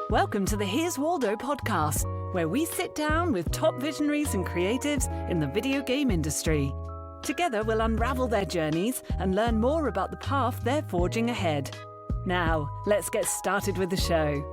Welcome to the Here's Waldo podcast, where we sit down with top visionaries and creatives in the video game industry. Together, we'll unravel their journeys and learn more about the path they're forging ahead. Now, let's get started with the show.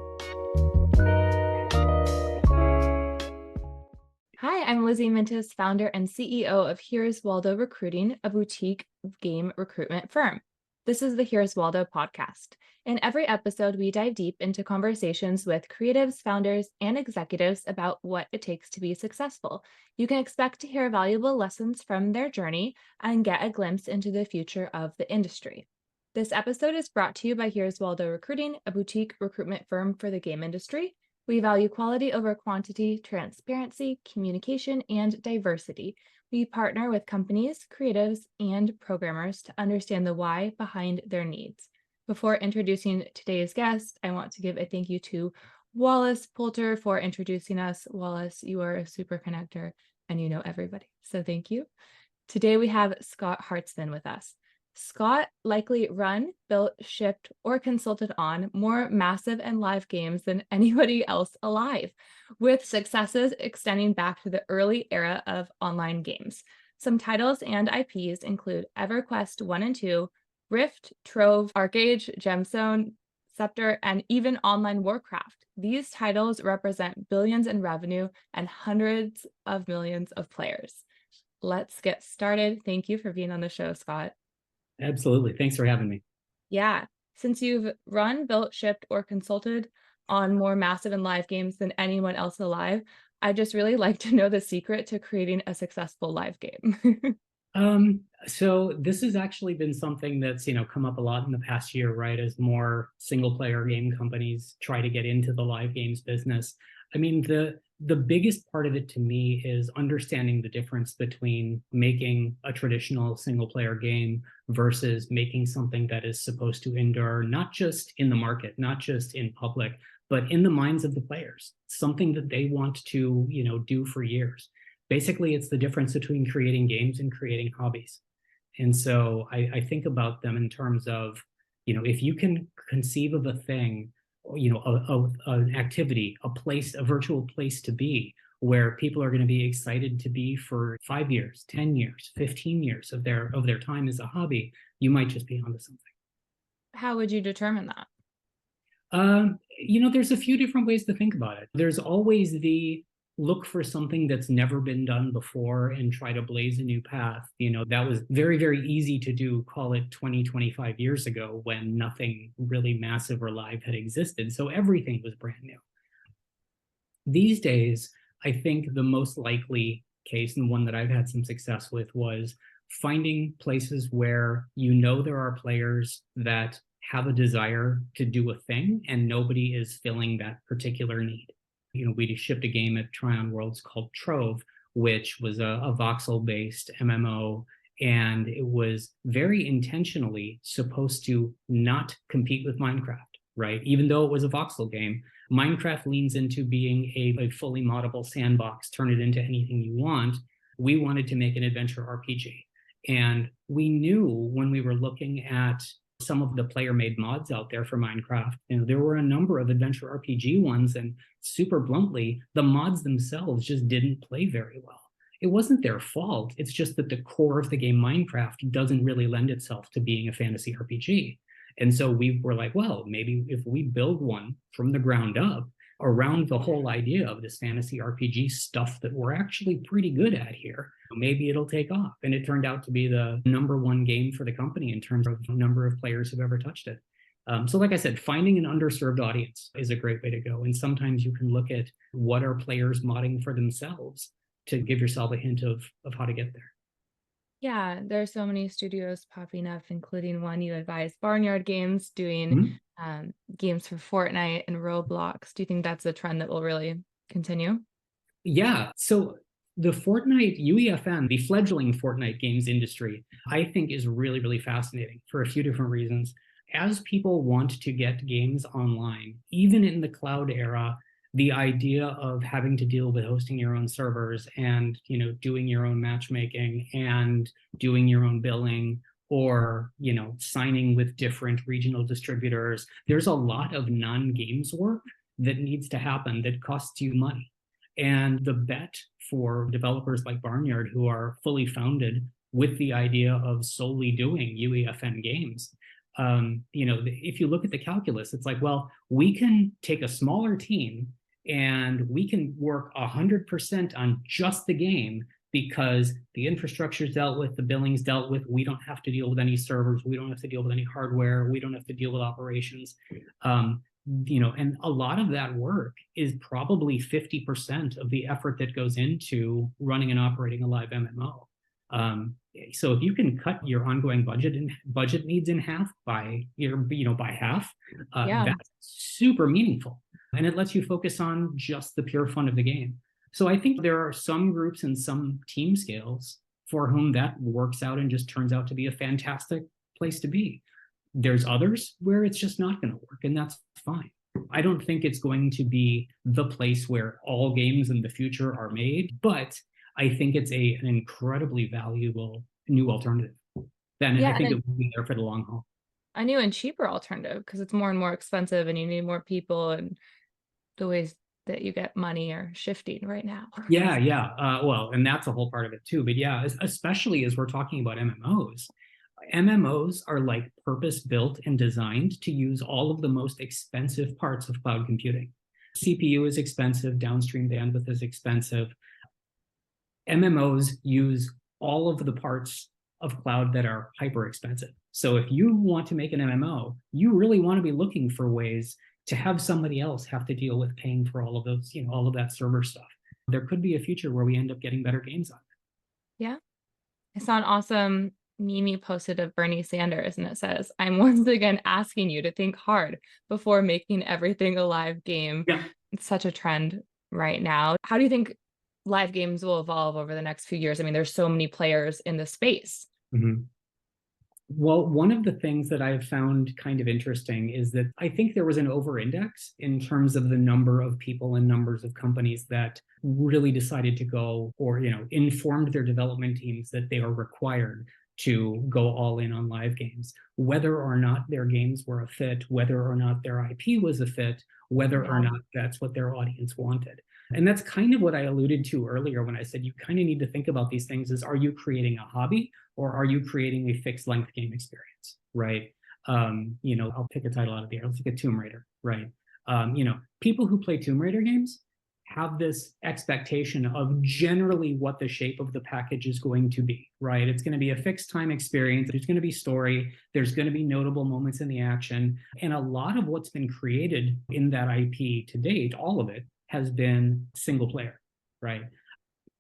Hi, I'm Lizzie Mintus, founder and CEO of Here's Waldo Recruiting, a boutique game recruitment firm. This is the Here's Waldo podcast. In every episode, we dive deep into conversations with creatives, founders, and executives about what it takes to be successful. You can expect to hear valuable lessons from their journey and get a glimpse into the future of the industry. This episode is brought to you by Here's Waldo Recruiting, a boutique recruitment firm for the game industry. We value quality over quantity, transparency, communication, and diversity. We partner with companies, creatives, and programmers to understand the why behind their needs. Before introducing today's guest, I want to give a thank you to Wallace Poulter for introducing us. Wallace, you are a super connector and you know everybody, so thank you. Today we have Scott Hartsman with us. Scott likely run, built, shipped, or consulted on more massive and live games than anybody else alive, with successes extending back to the early era of online games. Some titles and IPs include EverQuest 1 and 2, Rift, Trove, ArcheAge, Gemstone, Scepter, and even online Warcraft. These titles represent billions in revenue and hundreds of millions of players. Let's get started. Thank you for being on the show, Scott. Absolutely. Thanks for having me. Yeah. Since you've run, built, shipped, or consulted on more massive and live games than anyone else alive, I just really like to know the secret to creating a successful live game. So this has actually been something that's, come up a lot in the past year, right? As more single player game companies try to get into the live games business. I mean, the biggest part of it to me is understanding the difference between making a traditional single player game versus making something that is supposed to endure, not just in the market, not just in public, but in the minds of the players, something that they want to, do for years. Basically, it's the difference between creating games and creating hobbies. And so I think about them in terms of, if you can conceive of a thing, an activity, a place, a virtual place to be where people are going to be excited to be for 5 years, 10 years, 15 years of their time as a hobby, you might just be onto something. How would you determine that? There's a few different ways to think about it. There's always the look for something that's never been done before and try to blaze a new path. That was very, very easy to do, call it 20, 25 years ago when nothing really massive or live had existed. So everything was brand new. These days, I think the most likely case, and one that I've had some success with, was finding places where there are players that have a desire to do a thing and nobody is filling that particular need. We shipped a game at Tryon Worlds called Trove, which was a voxel-based MMO, and it was very intentionally supposed to not compete with Minecraft, right? Even though it was a voxel game, Minecraft leans into being a fully moddable sandbox, turn it into anything you want. We wanted to make an adventure RPG. And we knew when we were looking at some of the player-made mods out there for Minecraft, there were a number of adventure RPG ones, and super bluntly, the mods themselves just didn't play very well. It wasn't their fault. It's just that the core of the game Minecraft doesn't really lend itself to being a fantasy RPG. And so we were like, well, maybe if we build one from the ground up around the whole idea of this fantasy RPG stuff that we're actually pretty good at here, maybe it'll take off. And it turned out to be the #1 game for the company in terms of number of players who've ever touched it. So like I said, finding an underserved audience is a great way to go. And sometimes you can look at what are players modding for themselves to give yourself a hint of how to get there. Yeah, there are so many studios popping up, including one you advise, Barnyard Games, doing games for Fortnite and Roblox. Do you think that's a trend that will really continue? Yeah. So the Fortnite UEFN, the fledgling Fortnite games industry, I think is really, really fascinating for a few different reasons. As people want to get games online, even in the cloud era, the idea of having to deal with hosting your own servers and doing your own matchmaking and doing your own billing, or, signing with different regional distributors. There's a lot of non-games work that needs to happen that costs you money. And the bet for developers like Barnyard, who are fully founded with the idea of solely doing UEFN games, if you look at the calculus, it's like, well, we can take a smaller team and we can work 100% on just the game because the infrastructure is dealt with, the billing's dealt with. We don't have to deal with any servers. We don't have to deal with any hardware. We don't have to deal with operations. And a lot of that work is probably 50% of the effort that goes into running and operating a live MMO. So if you can cut your ongoing budget needs in half by half, that's super meaningful, and it lets you focus on just the pure fun of the game. So I think there are some groups and some team scales for whom that works out and just turns out to be a fantastic place to be. There's others where it's just not going to work, and that's fine. I don't think it's going to be the place where all games in the future are made, but I think it's an incredibly valuable new alternative. Then I think it will be there for the long haul. A new and cheaper alternative, because it's more and more expensive and you need more people, and the ways that you get money are shifting right now. Yeah. Well, and that's a whole part of it too. But yeah, especially as we're talking about MMOs. MMOs are like purpose-built and designed to use all of the most expensive parts of cloud computing. CPU is expensive, downstream bandwidth is expensive. MMOs use all of the parts of cloud that are hyper expensive. So if you want to make an MMO, you really want to be looking for ways to have somebody else have to deal with paying for all of those, all of that server stuff. There could be a future where we end up getting better games on it. Yeah. I saw an awesome meme you posted of Bernie Sanders, and it says, "I'm once again asking you to think hard before making everything a live game." Yeah. It's such a trend right now. How do you think live games will evolve over the next few years? I mean, there's so many players in the space. Mm-hmm. Well, one of the things that I've found kind of interesting is that I think there was an over-index in terms of the number of people and numbers of companies that really decided to go, or informed their development teams that they are required to go all in on live games, whether or not their games were a fit, whether or not their IP was a fit, whether or not that's what their audience wanted. And that's kind of what I alluded to earlier when I said you kind of need to think about these things as, are you creating a hobby or are you creating a fixed length game experience, right? I'll pick a title out of the air. Let's look at Tomb Raider, right? People who play Tomb Raider games have this expectation of generally what the shape of the package is going to be, right? It's going to be a fixed time experience. There's going to be story. There's going to be notable moments in the action. And a lot of what's been created in that IP to date, all of it, has been single player, right?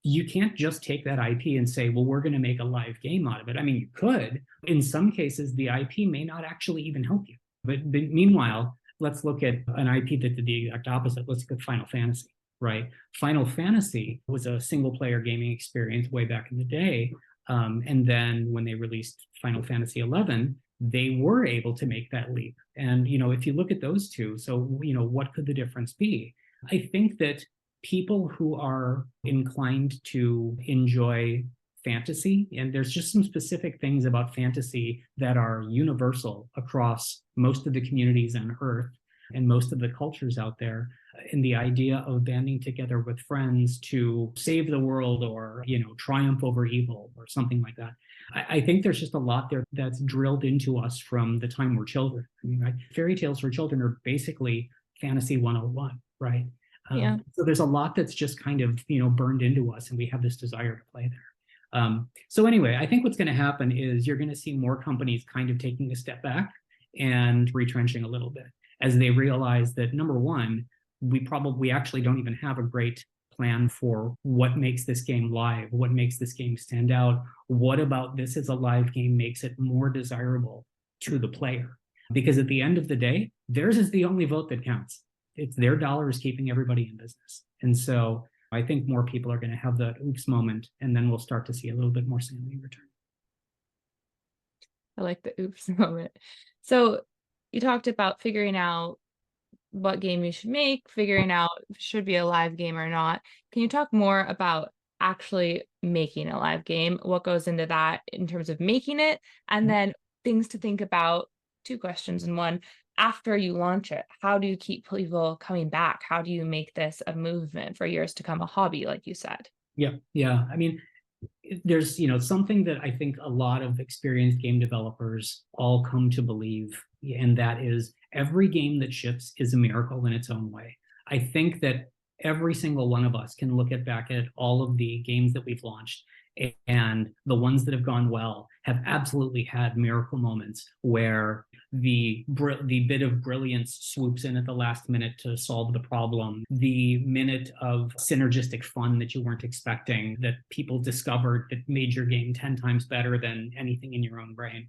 You can't just take that IP and say, well, we're going to make a live game out of it. I mean, you could. In some cases, the IP may not actually even help you. But meanwhile, let's look at an IP that did the exact opposite. Let's look at Final Fantasy, right? Final Fantasy was a single player gaming experience way back in the day. And then when they released Final Fantasy 11, they were able to make that leap. And, if you look at those two, so, what could the difference be? I think that people who are inclined to enjoy fantasy, and there's just some specific things about fantasy that are universal across most of the communities on Earth and most of the cultures out there, and the idea of banding together with friends to save the world or, triumph over evil or something like that. I think there's just a lot there that's drilled into us from the time we're children. I mean, right? Fairy tales for children are basically fantasy 101. Right. So there's a lot that's just kind of, burned into us, and we have this desire to play there. So anyway, I think what's going to happen is you're going to see more companies kind of taking a step back and retrenching a little bit as they realize that, number one, we actually don't even have a great plan for what makes this game live, what makes this game stand out, what about this as a live game makes it more desirable to the player. Because at the end of the day, theirs is the only vote that counts. It's their dollars keeping everybody in business. And so I think more people are going to have that oops moment, and then we'll start to see a little bit more sanity return. I like the oops moment. So you talked about figuring out what game you should make, figuring out if it should be a live game or not. Can you talk more about actually making a live game? What goes into that in terms of making it? And then things to think about, two questions in one. After you launch it, how do you keep people coming back? How do you make this a movement for years to come, a hobby, like you said? Yeah. I mean, there's something that I think a lot of experienced game developers all come to believe, and that is every game that ships is a miracle in its own way. I think that every single one of us can look back at all of the games that we've launched, and the ones that have gone well have absolutely had miracle moments where the bit of brilliance swoops in at the last minute to solve the problem, the minute of synergistic fun that you weren't expecting, that people discovered that made your game 10 times better than anything in your own brain.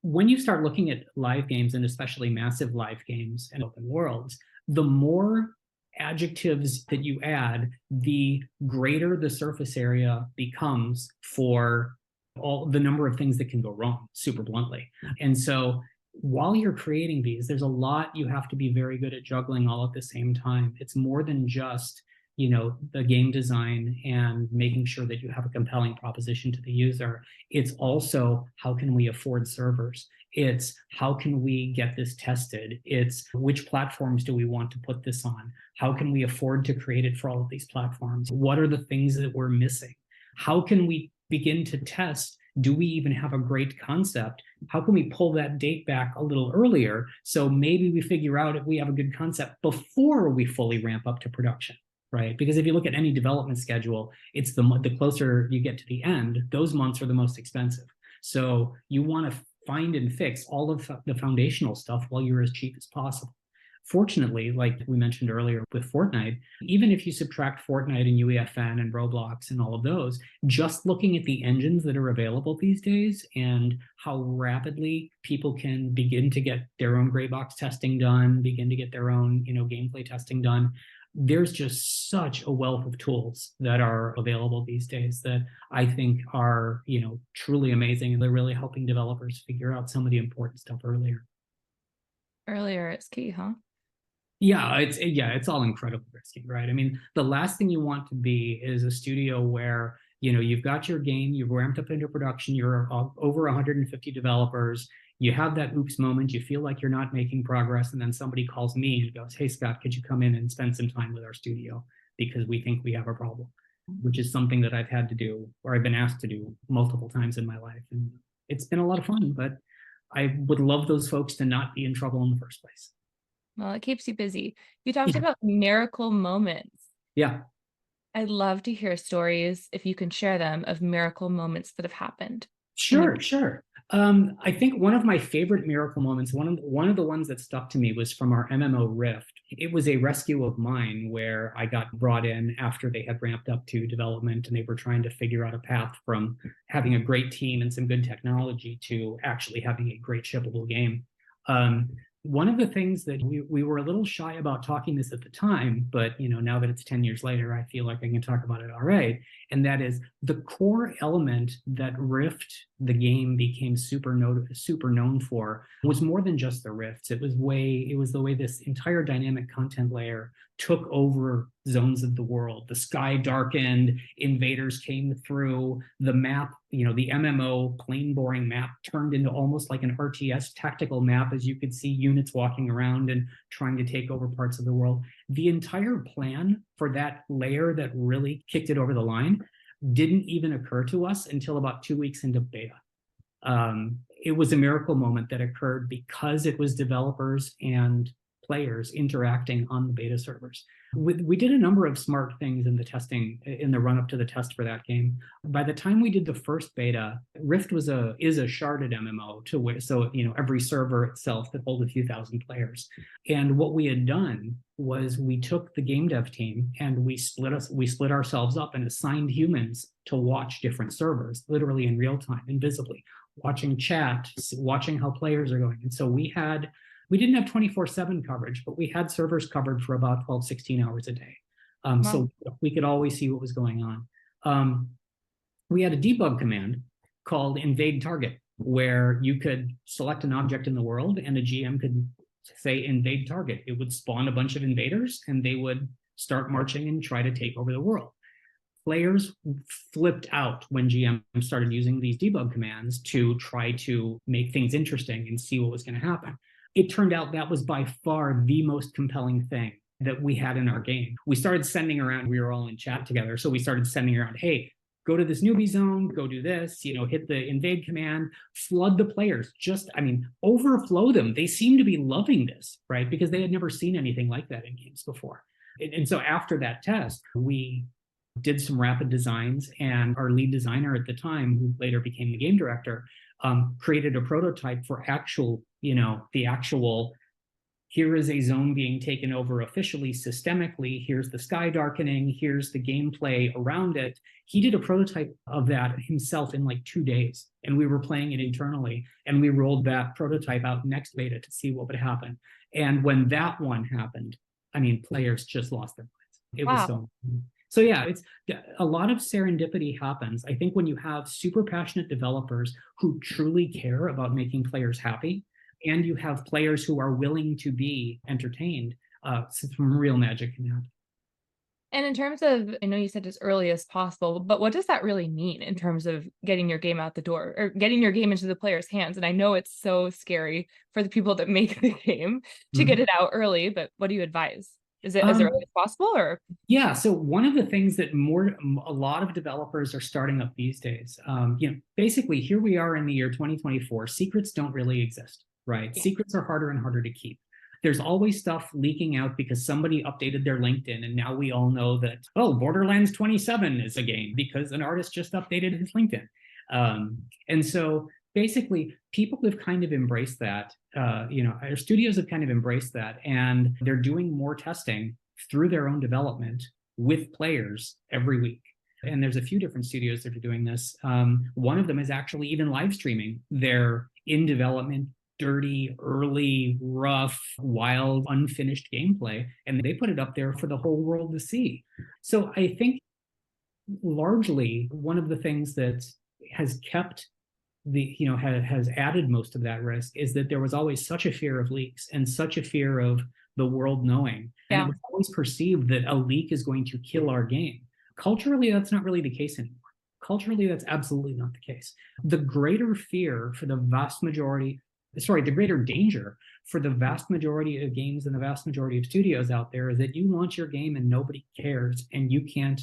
When you start looking at live games, and especially massive live games and open worlds, the more adjectives that you add, the greater the surface area becomes for all the number of things that can go wrong, super bluntly. And so while you're creating these, there's a lot you have to be very good at juggling all at the same time. It's more than just the game design and making sure that you have a compelling proposition to the user. It's also, how can we afford servers? It's how can we get this tested? It's which platforms do we want to put this on? How can we afford to create it for all of these platforms? What are the things that we're missing? How can we begin to test? Do we even have a great concept? How can we pull that date back a little earlier so maybe we figure out if we have a good concept before we fully ramp up to production? Right? Because if you look at any development schedule, it's the closer you get to the end, those months are the most expensive. So you want to find and fix all of the foundational stuff while you're as cheap as possible. Fortunately, like we mentioned earlier with Fortnite, even if you subtract Fortnite and UEFN and Roblox and all of those, just looking at the engines that are available these days and how rapidly people can begin to get their own gray box testing done, begin to get their own, gameplay testing done, there's just such a wealth of tools that are available these days that I think are, truly amazing. And they're really helping developers figure out some of the important stuff earlier. Earlier is key, huh? Yeah, it's all incredibly risky, right? I mean, the last thing you want to be is a studio where, you've got your game, you've ramped up into production, you're over 150 developers, you have that oops moment, you feel like you're not making progress, and then somebody calls me and goes, hey, Scott, could you come in and spend some time with our studio because we think we have a problem, which is something that I've had to do, or I've been asked to do multiple times in my life. And it's been a lot of fun, but I would love those folks to not be in trouble in the first place. Well, it keeps you busy. You talked about miracle moments. Yeah. I'd love to hear stories, if you can share them, of miracle moments that have happened. Sure. I think one of my favorite miracle moments, one of the ones that stuck to me, was from our MMO Rift. It was a rescue of mine where I got brought in after they had ramped up to development and they were trying to figure out a path from having a great team and some good technology to actually having a great shippable game. One of the things that we were a little shy about talking this at the time, but now that it's 10 years later, I feel like I can talk about it all right. And that is the core element that Rift, the game, became super known for, was more than just the rifts. It was the way this entire dynamic content layer took over zones of the world. The sky darkened, invaders came through, the map, the MMO plain boring map turned into almost like an RTS tactical map, as you could see units walking around and trying to take over parts of the world. The entire plan for that layer that really kicked it over the line didn't even occur to us until about 2 weeks into beta. It was a miracle moment that occurred because it was developers and players interacting on the beta servers. We did a number of smart things in the testing, in the run up to the test for that game. By the time we did the first beta, Rift is a sharded MMO to where, so every server itself that holds a few thousand players. And what we had done was we took the game dev team and we split ourselves up and assigned humans to watch different servers, literally in real time, invisibly, watching chat, watching how players are going. And so we didn't have 24/7 coverage, but we had servers covered for about 12, 16 hours a day. Wow. So we could always see what was going on. We had a debug command called invade target, where you could select an object in the world and a GM could say invade target. It would spawn a bunch of invaders and they would start marching and try to take over the world. players flipped out when GM started using these debug commands to try to make things interesting and see what was going to happen. It turned out that was by far the most compelling thing that we had in our game. We started sending around, we were all in chat together, so we started sending around, hey, go to this newbie zone, go do this, hit the invade command, flood the players, overflow them. They seem to be loving this, right? Because they had never seen anything like that in games before. And so after that test, we did some rapid designs, and our lead designer at the time, who later became the game director, created a prototype for the actual, here is a zone being taken over officially, systemically, here's the sky darkening, here's the gameplay around it. He did a prototype of that himself in like 2 days, and we were playing it internally, and we rolled that prototype out next beta to see what would happen. And when that one happened, players just lost their minds. It was so yeah, it's a lot of serendipity happens. I think when you have super passionate developers who truly care about making players happy, and you have players who are willing to be entertained, some real magic can happen. And in terms of, I know you said as early as possible, but what does that really mean in terms of getting your game out the door or getting your game into the players' hands? And I know it's so scary for the people that make the game to get it out early, but what do you advise? Is it as early as possible, or? Yeah, so one of the things that a lot of developers are starting up these days, basically here we are in the year 2024, secrets don't really exist, right? Yeah. Secrets are harder and harder to keep. There's always stuff leaking out because somebody updated their LinkedIn, and now we all know that, Borderlands 27 is a game because an artist just updated his LinkedIn. And so basically, people have kind of embraced that. Our studios have kind of embraced that, and they're doing more testing through their own development with players every week. And there's a few different studios that are doing this. One of them is actually even live streaming their in development, dirty, early, rough, wild, unfinished gameplay, and they put it up there for the whole world to see. So I think largely one of the things that has kept has added most of that risk is that there was always such a fear of leaks and such a fear of the world knowing. And it was always perceived that a leak is going to kill our game. Culturally, that's not really the case anymore. Culturally, that's absolutely not the case. The greater fear for the the greater danger for the vast majority of games and the vast majority of studios out there is that you launch your game and nobody cares and you can't,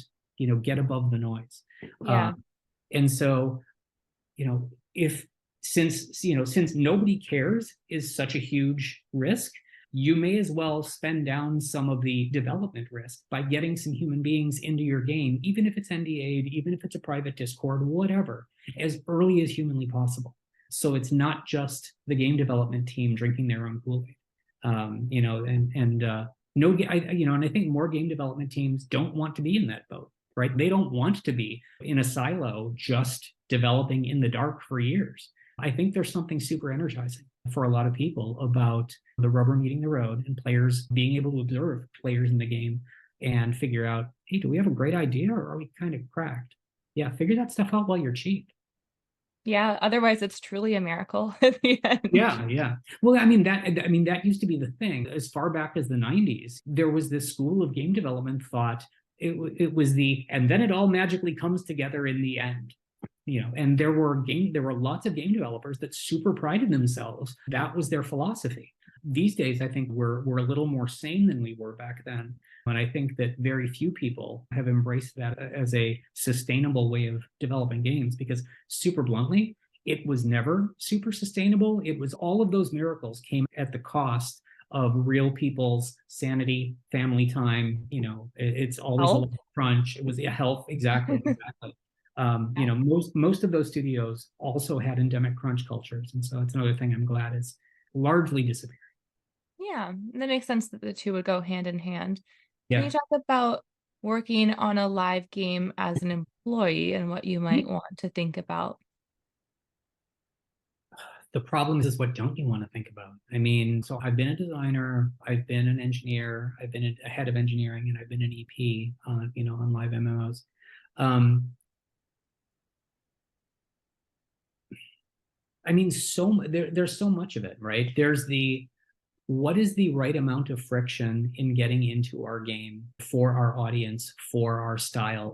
get above the noise. Yeah. And so, since nobody cares is such a huge risk, you may as well spend down some of the development risk by getting some human beings into your game, even if it's NDA'd, even if it's a private Discord, whatever, as early as humanly possible. So it's not just the game development team drinking their own Kool-Aid. And I think more game development teams don't want to be in that boat, right? They don't want to be in a silo just developing in the dark for years. I think there's something super energizing for a lot of people about the rubber meeting the road and players being able to observe players in the game and figure out, hey, do we have a great idea or are we kind of cracked? Yeah, figure that stuff out while you're cheap. Yeah, otherwise it's truly a miracle at the end. Yeah. Well, that used to be the thing. As far back as the 90s, there was this school of game development thought it was and then it all magically comes together in the end. And there were lots of game developers that super prided themselves. That was their philosophy. These days, I think we're a little more sane than we were back then. And I think that very few people have embraced that as a sustainable way of developing games, because super bluntly, it was never super sustainable. It was all of those miracles came at the cost of real people's sanity, family time. It's always a little crunch. It was health. Exactly. Most of those studios also had endemic crunch cultures. And so it's another thing I'm glad is largely disappearing. Yeah, that makes sense that the two would go hand in hand. Yeah. Can you talk about working on a live game as an employee and what you might want to think about? The problem is what don't you want to think about? So I've been a designer, I've been an engineer, I've been a head of engineering, and I've been an EP on live MMOs. There's so much of it, right? There's the what is the right amount of friction in getting into our game for our audience, for our style,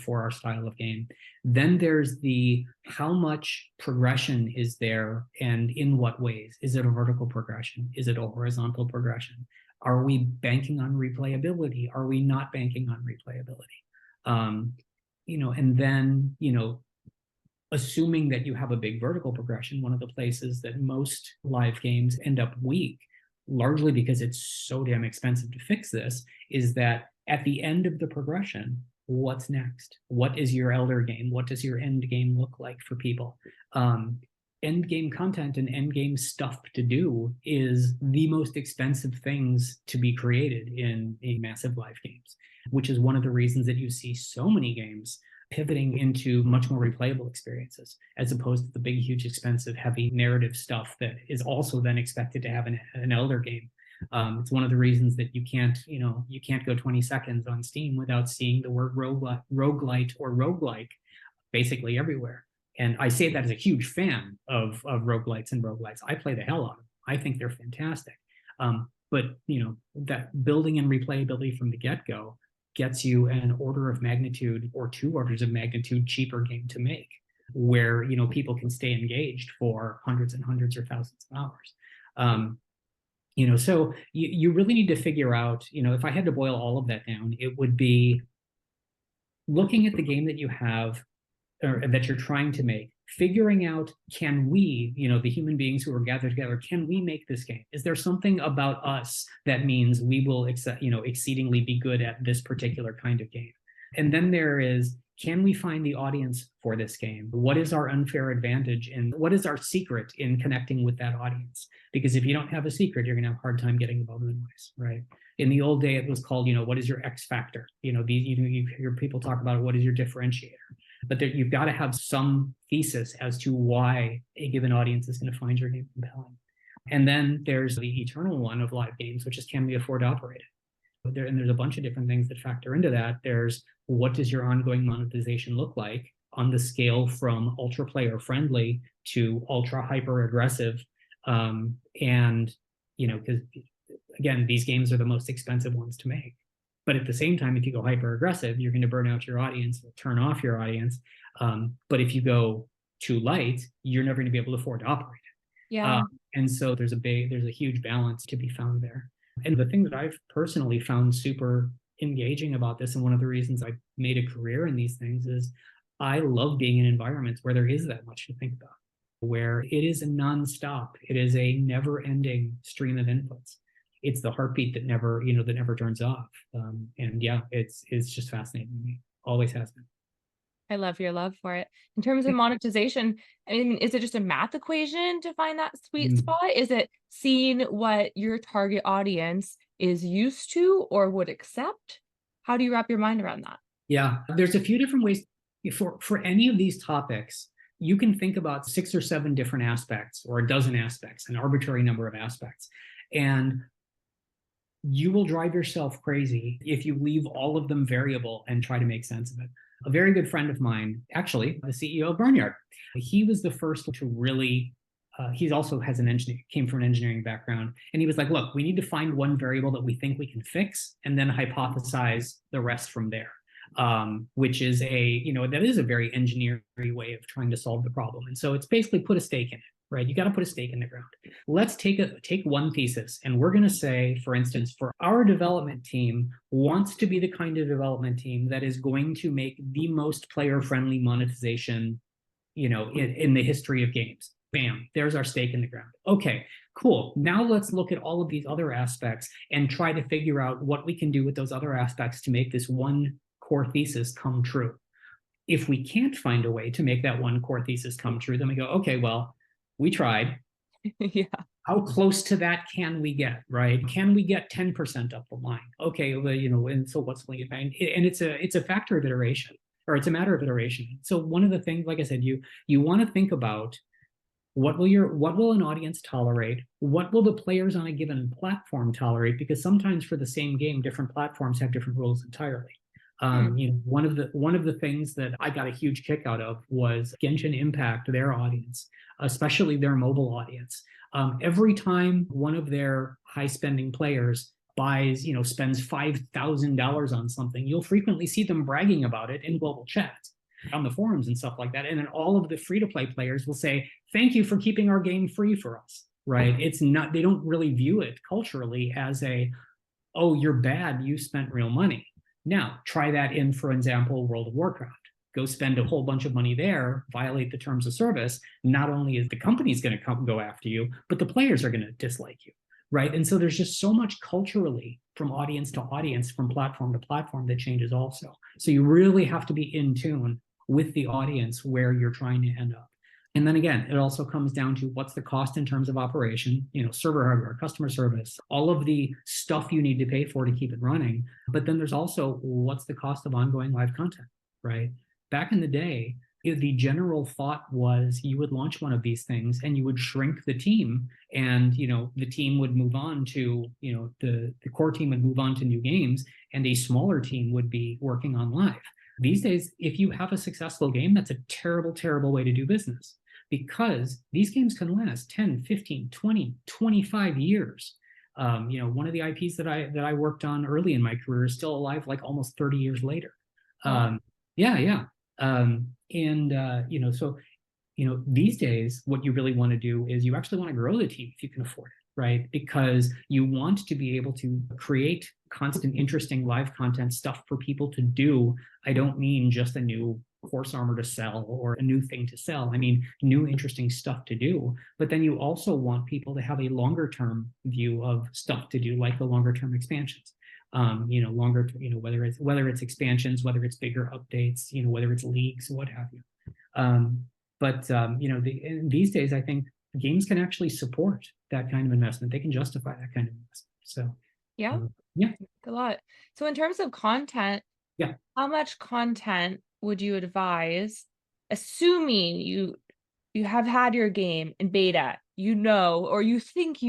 for our style of game. Then there's the how much progression is there and in what ways. Is it a vertical progression? Is it a horizontal progression? Are we banking on replayability? Are we not banking on replayability? And then, assuming that you have a big vertical progression, one of the places that most live games end up weak, largely because it's so damn expensive to fix this, is that at the end of the progression, what's next? What is your elder game? What does your end game look like for people? End game content and end game stuff to do is the most expensive things to be created in massive live games, which is one of the reasons that you see so many games pivoting into much more replayable experiences, as opposed to the big, huge, expensive, heavy narrative stuff that is also then expected to have an elder game. It's one of the reasons that you can't go 20 seconds on Steam without seeing the word roguelite or roguelike basically everywhere. And I say that as a huge fan of roguelites and roguelites. I play the hell out of them. I think they're fantastic. But that building and replayability from the get-go gets you an order of magnitude or 2 orders of magnitude cheaper game to make, where people can stay engaged for hundreds and hundreds or thousands of hours. So you really need to figure out, if I had to boil all of that down, it would be looking at the game that you have or that you're trying to make, figuring out, can we, the human beings who are gathered together, can we make this game? Is there something about us that means we will, exceedingly be good at this particular kind of game? And then there is, can we find the audience for this game? What is our unfair advantage and what is our secret in connecting with that audience? Because if you don't have a secret, you're going to have a hard time getting above the noise, right? In the old day, it was called, what is your X factor? You hear people talk about what is your differentiator? But you've got to have some thesis as to why a given audience is going to find your game compelling. And then there's the eternal one of live games, which is, can we afford to operate it? And there's a bunch of different things that factor into that. There's, what does your ongoing monetization look like on the scale from ultra player friendly to ultra hyper aggressive? Because again, these games are the most expensive ones to make. But at the same time, if you go hyper aggressive, you're going to burn out your audience, turn off your audience. But if you go too light, you're never going to be able to afford to operate it. Yeah. And so there's a huge balance to be found there. And the thing that I've personally found super engaging about this, and one of the reasons I made a career in these things, is I love being in environments where there is that much to think about, where it is a nonstop, it is a never-ending stream of inputs. It's the heartbeat that never turns off. And yeah, it's just fascinating to me. Always has been. I love your love for it. In terms of monetization, I mean, is it just a math equation to find that sweet spot? Is it seeing what your target audience is used to or would accept? How do you wrap your mind around that? Yeah, there's a few different ways for any of these topics. You can think about 6 or 7 different aspects, or a dozen aspects, an arbitrary number of aspects. And you will drive yourself crazy if you leave all of them variable and try to make sense of it. A very good friend of mine, actually, the CEO of Barnyard, he was the first to really, he also has came from an engineering background. And he was like, look, we need to find one variable that we think we can fix and then hypothesize the rest from there. Which is that is a very engineering way of trying to solve the problem. And so it's basically put a stake in it, right? You got to put a stake in the ground. Let's take one thesis, and we're going to say, for instance, for our development team wants to be the kind of development team that is going to make the most player-friendly monetization, in the history of games. Bam, there's our stake in the ground. Okay, cool. Now let's look at all of these other aspects and try to figure out what we can do with those other aspects to make this one core thesis come true. If we can't find a way to make that one core thesis come true, then we go, okay, well, we tried. Yeah. How close to that can we get, right? Can we get 10% up the line? Okay, well, and so what's going to get, and it's a factor of iteration, or it's a matter of iteration. So one of the things, like I said, you want to think about what will an audience tolerate? What will the players on a given platform tolerate? Because sometimes for the same game, different platforms have different rules entirely. One of the things that I got a huge kick out of was Genshin Impact, their audience, especially their mobile audience. Every time one of their high spending players spends $5,000 on something, you'll frequently see them bragging about it in global chats on the forums and stuff like that. And then all of the free-to-play players will say, thank you for keeping our game free for us, right? It's not, they don't really view it culturally as oh, you're bad, you spent real money. Now, try that in, for example, World of Warcraft. Go spend a whole bunch of money there, violate the terms of service. Not only is the company's going to go after you, but the players are going to dislike you, right? And so there's just so much culturally from audience to audience, from platform to platform that changes also. So you really have to be in tune with the audience where you're trying to end up. And then again, it also comes down to what's the cost in terms of operation, server hardware, customer service, all of the stuff you need to pay for to keep it running. But then there's also what's the cost of ongoing live content, right? Back in the day, the general thought was you would launch one of these things and you would shrink the team, and the team would move on to the core team would move on to new games, and a smaller team would be working on live. These days, if you have a successful game, that's a terrible, terrible way to do business, because these games can last 10, 15, 20, 25 years. One of the IPs that I worked on early in my career is still alive like almost 30 years later. Yeah. So these days, what you really want to do is you actually want to grow the team if you can afford it, right? Because you want to be able to create constant, interesting live content stuff for people to do. I don't mean just a new horse armor to sell or a new thing to sell. I mean, new, interesting stuff to do. But then you also want people to have a longer term view of stuff to do, like the longer term expansions. Whether it's expansions, whether it's bigger updates, whether it's leagues, what have you. These days, I think games can actually support that kind of investment. They can justify that kind of investment. So yeah, a lot. So in terms of content, how much content would you advise, assuming you have had your game in beta, or you think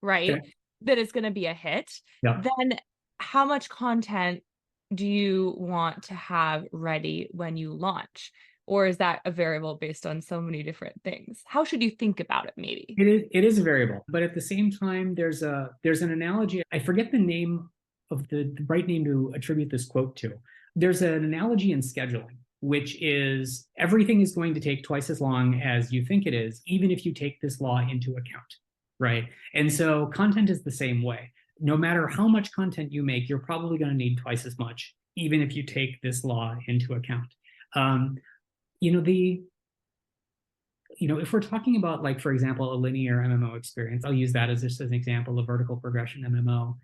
right, okay, that it's going to be a hit? Then how much content do you want to have ready when you launch? Or is that a variable based on so many different things? How should you think about it, maybe? It is a variable, but at the same time, there's an analogy. I forget the name of the right name to attribute this quote to. There's an analogy in scheduling, which is everything is going to take twice as long as you think it is, even if you take this law into account, right? And so content is the same way. No matter how much content you make, you're probably going to need twice as much, even if you take this law into account. If we're talking about, like, for example, a linear MMO experience, I'll use that as just an example of vertical progression MMO.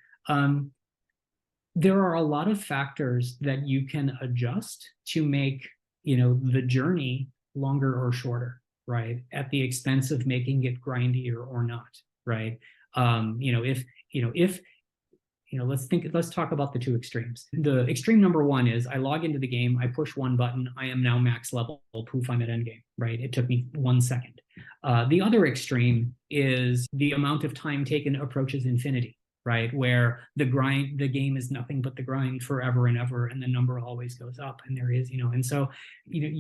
There are a lot of factors that you can adjust to make, the journey longer or shorter, right? At the expense of making it grindier or not, right? Let's talk about the two extremes. The extreme number one is I log into the game, I push one button, I am now max level, poof, I'm at endgame, right? It took me 1 second. The other extreme is the amount of time taken approaches infinity, right? Where the game is nothing but the grind forever and ever, and the number always goes up, and there is, and so,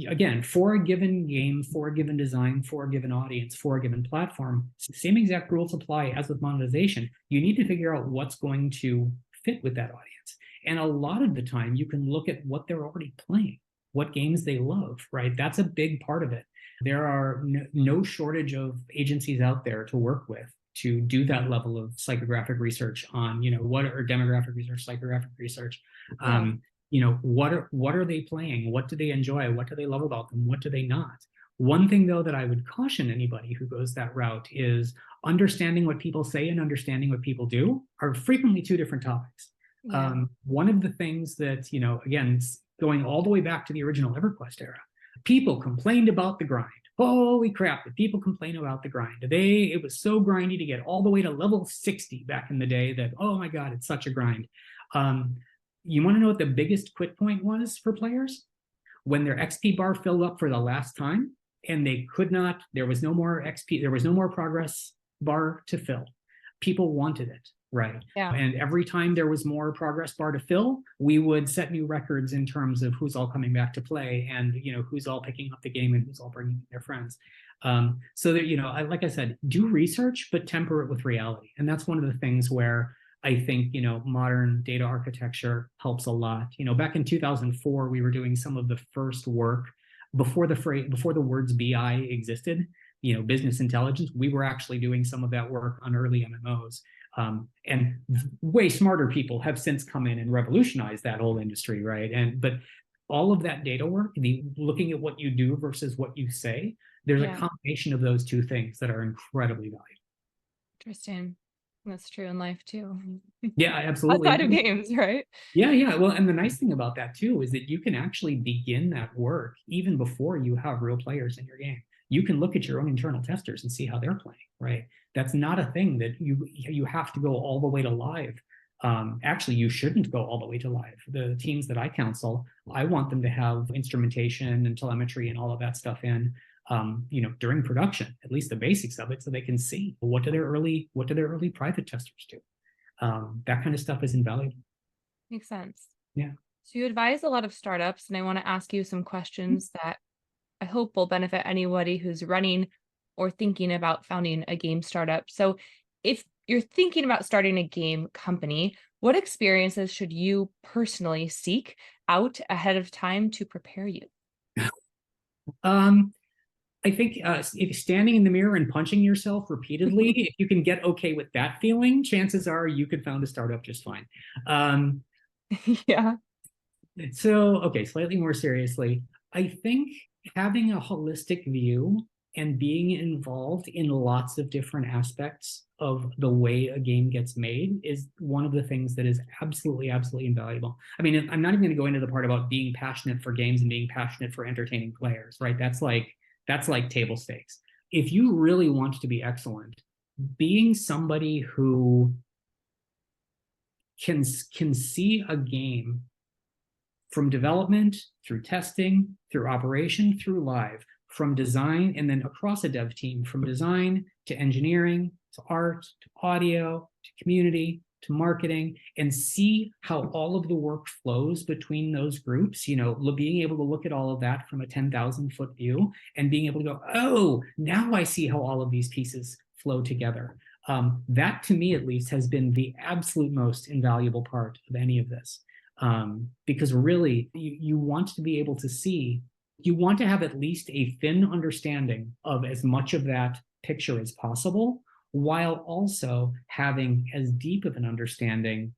again, for a given game, for a given design, for a given audience, for a given platform, same exact rules apply as with monetization. You need to figure out what's going to fit with that audience. And a lot of the time, you can look at what they're already playing, what games they love, right? That's a big part of it. There are no shortage of agencies out there to work with to do that level of psychographic research on, what are demographic research, psychographic research, what are they playing? What do they enjoy? What do they love about them? What do they not? One thing, though, that I would caution anybody who goes that route is understanding what people say and understanding what people do are frequently two different topics. Yeah. One of the things that, again, going all the way back to the original EverQuest era, people complained about the grind. Holy crap, did people complain about the grind? It was so grindy to get all the way to level 60 back in the day that, oh my God, it's such a grind. You want to know what the biggest quit point was for players? When their XP bar filled up for the last time and there was no more XP, there was no more progress bar to fill. People wanted it. Right. Yeah. And every time there was more progress bar to fill, we would set new records in terms of who's all coming back to play and, who's all picking up the game and who's all bringing their friends. So that, like I said, do research, but temper it with reality. And that's one of the things where I think, modern data architecture helps a lot. Back in 2004, we were doing some of the first work before the words BI existed, business intelligence. We were actually doing some of that work on early MMOs. And way smarter people have since come in and revolutionized that whole industry, right? But all of that data work, looking at what you do versus what you say, there's a combination of those two things that are incredibly valuable. Interesting. That's true in life too. Yeah, absolutely. Outside of games, right? Yeah. Well, and the nice thing about that too is that you can actually begin that work even before you have real players in your game. You can look at your own internal testers and see how they're playing, right? That's not a thing that you have to go all the way to live. Actually, you shouldn't go all the way to live. The teams that I counsel, I want them to have instrumentation and telemetry and all of that stuff in, during production, at least the basics of it, so they can see what do their early private testers do. That kind of stuff is invaluable. Makes sense. Yeah. So you advise a lot of startups, and I want to ask you some questions that I hope will benefit anybody who's running or thinking about founding a game startup. So if you're thinking about starting a game company, what experiences should you personally seek out ahead of time to prepare you? I think if standing in the mirror and punching yourself repeatedly, if you can get okay with that feeling, chances are you could found a startup just fine. Yeah. So, okay, slightly more seriously, I think having a holistic view and being involved in lots of different aspects of the way a game gets made is one of the things that is absolutely, absolutely invaluable. I mean, I'm not even going to go into the part about being passionate for games and being passionate for entertaining players, right? That's like table stakes. If you really want to be excellent, being somebody who can see a game from development through testing, through operation, through live, from design, and then across a dev team, from design to engineering, to art, to audio, to community, to marketing, and see how all of the work flows between those groups, being able to look at all of that from a 10,000-foot view and being able to go, oh, now I see how all of these pieces flow together. That, to me at least, has been the absolute most invaluable part of any of this. Because really, you want to be able to see, you want to have at least a thin understanding of as much of that picture as possible, while also having as deep of an understanding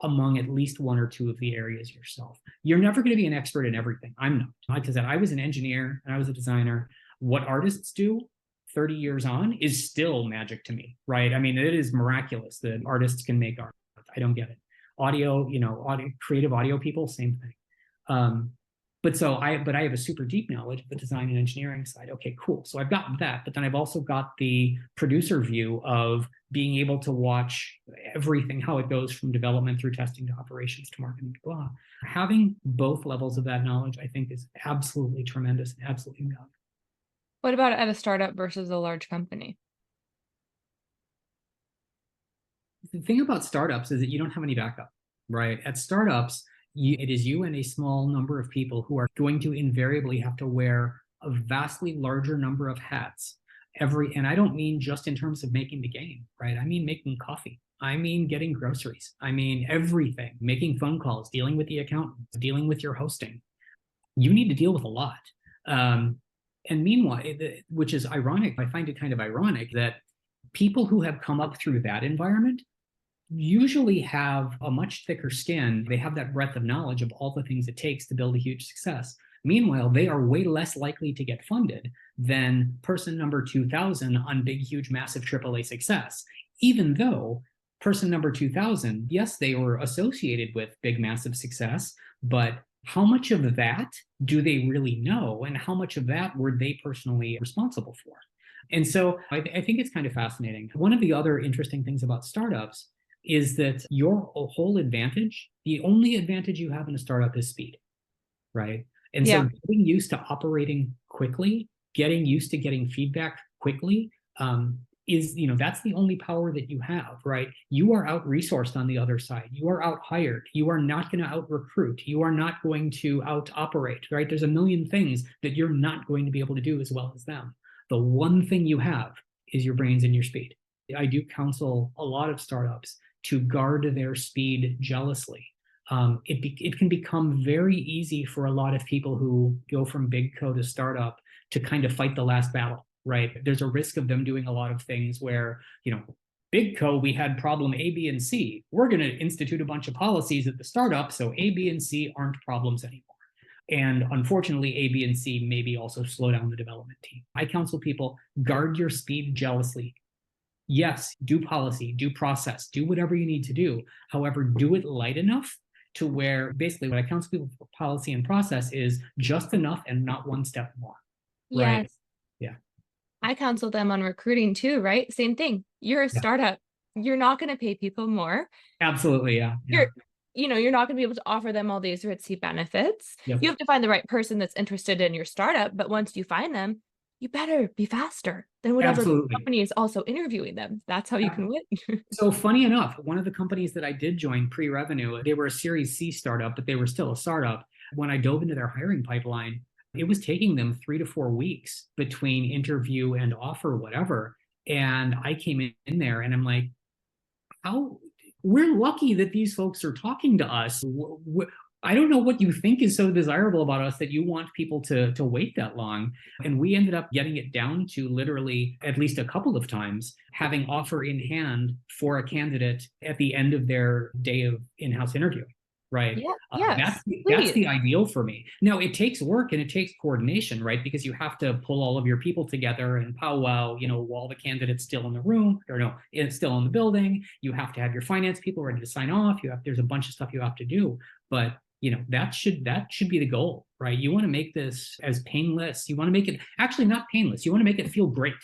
among at least one or two of the areas yourself. You're never going to be an expert in everything. I'm not. Like I said, I was an engineer and I was a designer. What artists do 30 years on is still magic to me, right? I mean, it is miraculous that artists can make art. I don't get it. Audio, creative audio people, same thing. But I have a super deep knowledge of the design and engineering side. Okay, cool. So I've got that, but then I've also got the producer view of being able to watch everything, how it goes from development through testing to operations to marketing, blah. Having both levels of that knowledge, I think, is absolutely tremendous and absolutely invaluable. What about at a startup versus a large company? The thing about startups is that you don't have any backup, right? At startups, it is you and a small number of people who are going to invariably have to wear a vastly larger number of hats and I don't mean just in terms of making the game, right? I mean making coffee. I mean getting groceries. I mean everything, making phone calls, dealing with the accountants, dealing with your hosting. You need to deal with a lot. And meanwhile, which is ironic, I find it kind of ironic that people who have come up through that environment usually have a much thicker skin. They have that breadth of knowledge of all the things it takes to build a huge success. Meanwhile, they are way less likely to get funded than person number 2,000 on big, huge, massive AAA success. Even though person number 2,000, yes, they were associated with big, massive success, but how much of that do they really know? And how much of that were they personally responsible for? And so I think it's kind of fascinating. One of the other interesting things about startups is that your whole advantage, the only advantage you have in a startup is speed, right? And so getting used to operating quickly, getting used to getting feedback quickly is, that's the only power that you have, right? You are out-resourced on the other side. You are out-hired. You are not going to out-recruit. You are not going to out-operate, right? There's a million things that you're not going to be able to do as well as them. the one thing you have is your brains and your speed. I do counsel a lot of startups to guard their speed jealously. It can become very easy for a lot of people who go from big co to startup to kind of fight the last battle, right? There's a risk of them doing a lot of things where, big co, we had problem A, B, and C. We're going to institute a bunch of policies at the startup, so A, B, and C aren't problems anymore. And unfortunately, A, B, and C maybe also slow down the development team. I counsel people, guard your speed jealously. Yes, do policy, do process, do whatever you need to do. However, do it light enough to where basically what I counsel people for policy and process is just enough and not one step more. Right? Yes. Yeah. I counsel them on recruiting too, right? Same thing. You're a startup. You're not going to pay people more. Absolutely. Yeah. You're not going to be able to offer them all these ritzy benefits. Yep. You have to find the right person that's interested in your startup. But once you find them, you better be faster than whatever company is also interviewing them. That's how you can win. So funny enough, one of the companies that I did join pre-revenue, they were a Series C startup, but they were still a startup. When I dove into their hiring pipeline, it was taking them 3 to 4 weeks between interview and offer, whatever. And I came in there and I'm like, we're lucky that these folks are talking to us. I don't know what you think is so desirable about us that you want people to wait that long. And we ended up getting it down to literally at least a couple of times having offer in hand for a candidate at the end of their day of in-house interview. Right. Yeah. That's the ideal for me. Now, it takes work and it takes coordination, right? Because you have to pull all of your people together and powwow, while the candidate's still in the room it's still in the building. You have to have your finance people ready to sign off. There's a bunch of stuff you have to do. But that should be the goal, right? You want to make this as painless. You want to make it actually not painless. You want to make it feel great.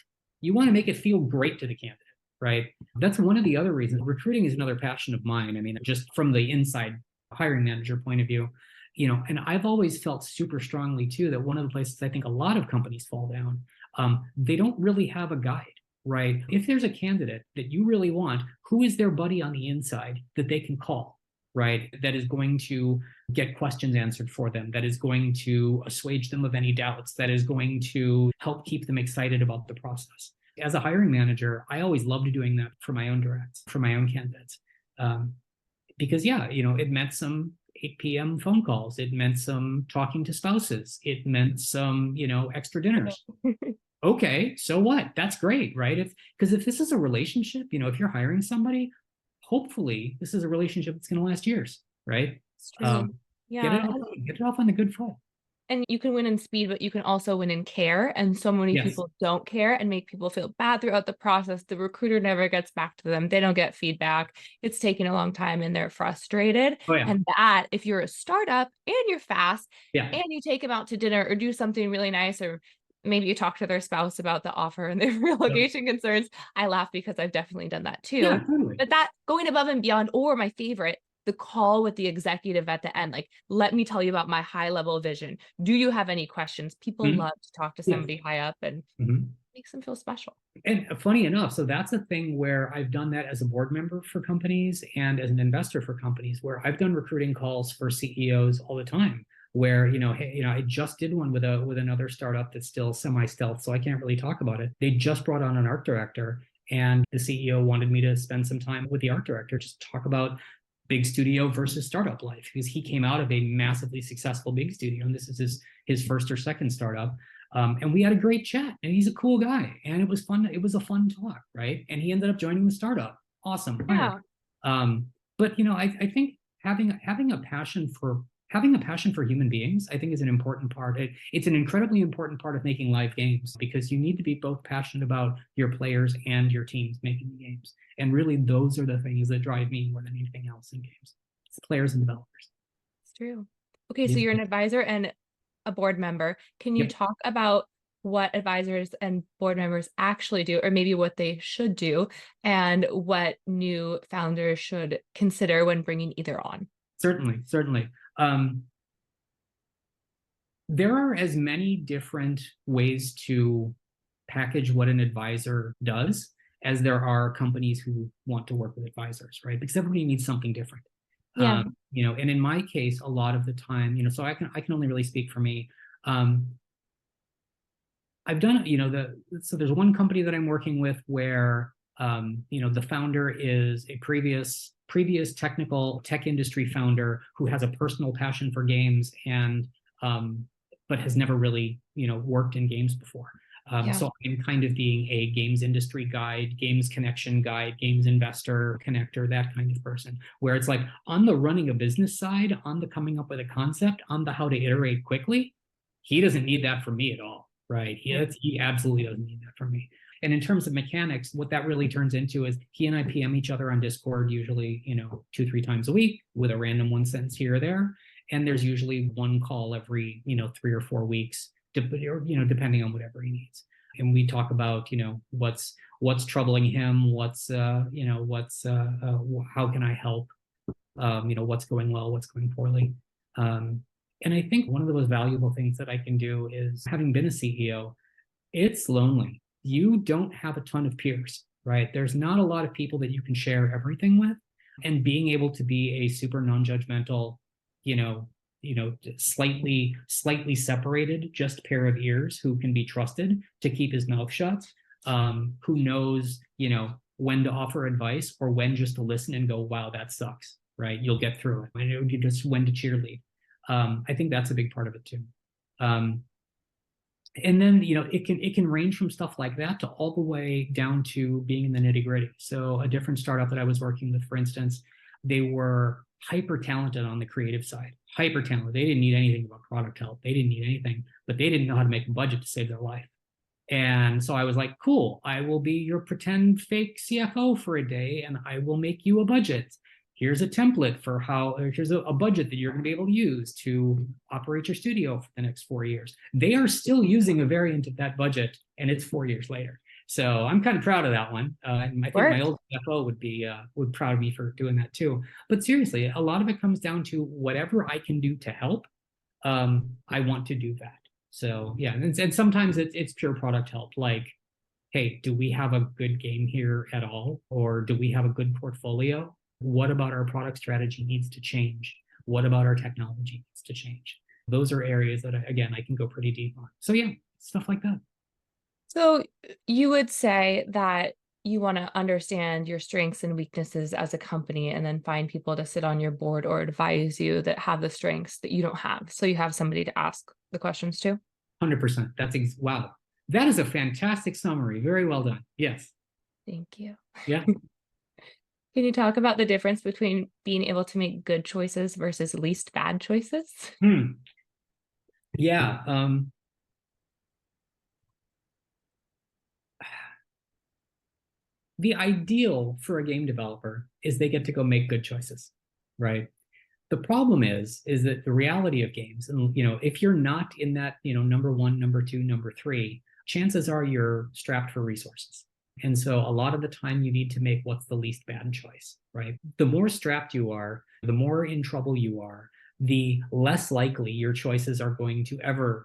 You want to make it feel great to the candidate, right? That's one of the other reasons. Recruiting is another passion of mine. I mean, just from the inside hiring manager point of view, and I've always felt super strongly too that one of the places I think a lot of companies fall down, they don't really have a guide, right? If there's a candidate that you really want, who is their buddy on the inside that they can call, right? That is going to get questions answered for them, that is going to assuage them of any doubts, that is going to help keep them excited about the process. As a hiring manager, I always loved doing that for my own directs, for my own candidates. Because it meant some 8 p.m. phone calls. It meant some talking to spouses. It meant some, extra dinners. Okay, so what? That's great, right? Because if this is a relationship, if you're hiring somebody, hopefully this is a relationship that's going to last years, right? It's true. Get it off on the good foot. And you can win in speed, but you can also win in care. And so many people don't care and make people feel bad throughout the process. The recruiter never gets back to them. They don't get feedback. It's taking a long time and they're frustrated. And that, if you're a startup and you're fast and you take them out to dinner or do something really nice, or maybe you talk to their spouse about the offer and their relocation concerns. I laugh because I've definitely done that too. Yeah, totally. But that going above and beyond, or my favorite, the call with the executive at the end, like, let me tell you about my high level vision. Do you have any questions? People love to talk to somebody high up and makes them feel special. And funny enough, so that's a thing where I've done that as a board member for companies and as an investor for companies, where I've done recruiting calls for CEOs all the time. Where I just did one with another startup that's still semi-stealth, so I can't really talk about it. They just brought on an art director, and the CEO wanted me to spend some time with the art director, just talk about big studio versus startup life, because he came out of a massively successful big studio, and this is his first or second startup. And we had a great chat, and he's a cool guy, and it was fun. It was a fun talk, right? And he ended up joining the startup. Awesome. Yeah. But I think having a passion for human beings, I think, is an important part. It's an incredibly important part of making live games, because you need to be both passionate about your players and your teams making the games. And really, those are the things that drive me more than anything else in games. It's players and developers. It's true. Okay, so you're an advisor and a board member. Can you talk about what advisors and board members actually do, or maybe what they should do, and what new founders should consider when bringing either on? Certainly. There are as many different ways to package what an advisor does as there are companies who want to work with advisors, right? Because everybody needs something different. And in my case, a lot of the time, so I can only really speak for me. I've done, so there's one company that I'm working with where, the founder is a previous technical tech industry founder who has a personal passion for games and, but has never really, worked in games before. So I'm kind of being a games industry guide, games connection guide, games investor connector, that kind of person, where it's like on the running a business side, on the coming up with a concept, on the how to iterate quickly, he doesn't need that from me at all, right? He absolutely doesn't need that from me. And in terms of mechanics, what that really turns into is he and I PM each other on Discord, usually, 2-3 times a week with a random one sentence here or there. And there's usually one call every, 3 or 4 weeks, depending on whatever he needs. And we talk about, what's troubling him, how can I help, what's going well, what's going poorly. And I think one of the most valuable things that I can do is, having been a CEO, it's lonely. You don't have a ton of peers, right? There's not a lot of people that you can share everything with. And being able to be a super non-judgmental, slightly separated, just pair of ears who can be trusted to keep his mouth shut, who knows, when to offer advice or when just to listen and go, wow, that sucks, right? You'll get through it. I know just when to cheerlead. I think that's a big part of it too. And then, it can range from stuff like that to all the way down to being in the nitty gritty. So a different startup that I was working with, for instance, they were hyper talented on the creative side, hyper talented. They didn't need anything about product help. They didn't need anything, but they didn't know how to make a budget to save their life. And so I was like, cool, I will be your pretend fake CFO for a day and I will make you a budget. Here's a template for here's a budget that you're going to be able to use to operate your studio for the next 4 years. They are still using a variant of that budget, and it's 4 years later. So I'm kind of proud of that one. And I think my old CFO would be proud of me for doing that too. But seriously, a lot of it comes down to whatever I can do to help. I want to do that. So yeah, and sometimes it's pure product help. Like, hey, do we have a good game here at all, or do we have a good portfolio? What about our product strategy needs to change? What about our technology needs to change? Those are areas that, I can go pretty deep on. So yeah, stuff like that. So you would say that you want to understand your strengths and weaknesses as a company and then find people to sit on your board or advise you that have the strengths that you don't have. So you have somebody to ask the questions to? 100%. Wow. That is a fantastic summary. Very well done. Yes. Thank you. Yeah. Can you talk about the difference between being able to make good choices versus least bad choices? Yeah. The ideal for a game developer is they get to go make good choices, right? The problem is that the reality of games, and if you're not in that, number 1, number 2, number 3, chances are you're strapped for resources. And so a lot of the time you need to make what's the least bad choice, right? The more strapped you are, the more in trouble you are, the less likely your choices are going to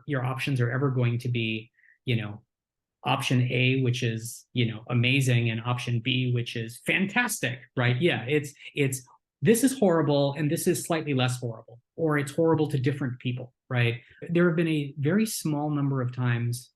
your options are ever going to be, option A, which is, amazing, and option B, which is fantastic, right? Yeah, it's this is horrible and this is slightly less horrible, or it's horrible to different people, right? There have been a very small number of games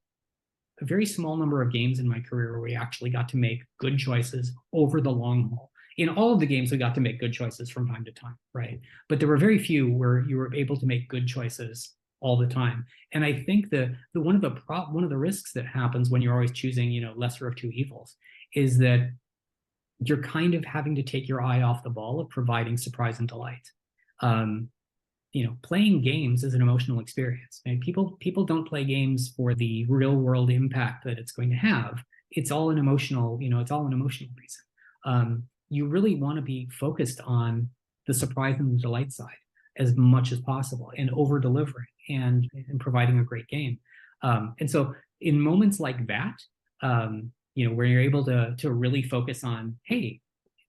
in my career where we actually got to make good choices over the long haul. In all of the games, we got to make good choices from time to time, right? But there were very few where you were able to make good choices all the time. And I think one of the risks that happens when you're always choosing, lesser of two evils, is that you're kind of having to take your eye off the ball of providing surprise and delight. Playing games is an emotional experience. And people don't play games for the real world impact that it's going to have. It's all an emotional reason. You really want to be focused on the surprise and the delight side as much as possible, and over delivering and providing a great game. And so in moments like that, where you're able to really focus on, hey,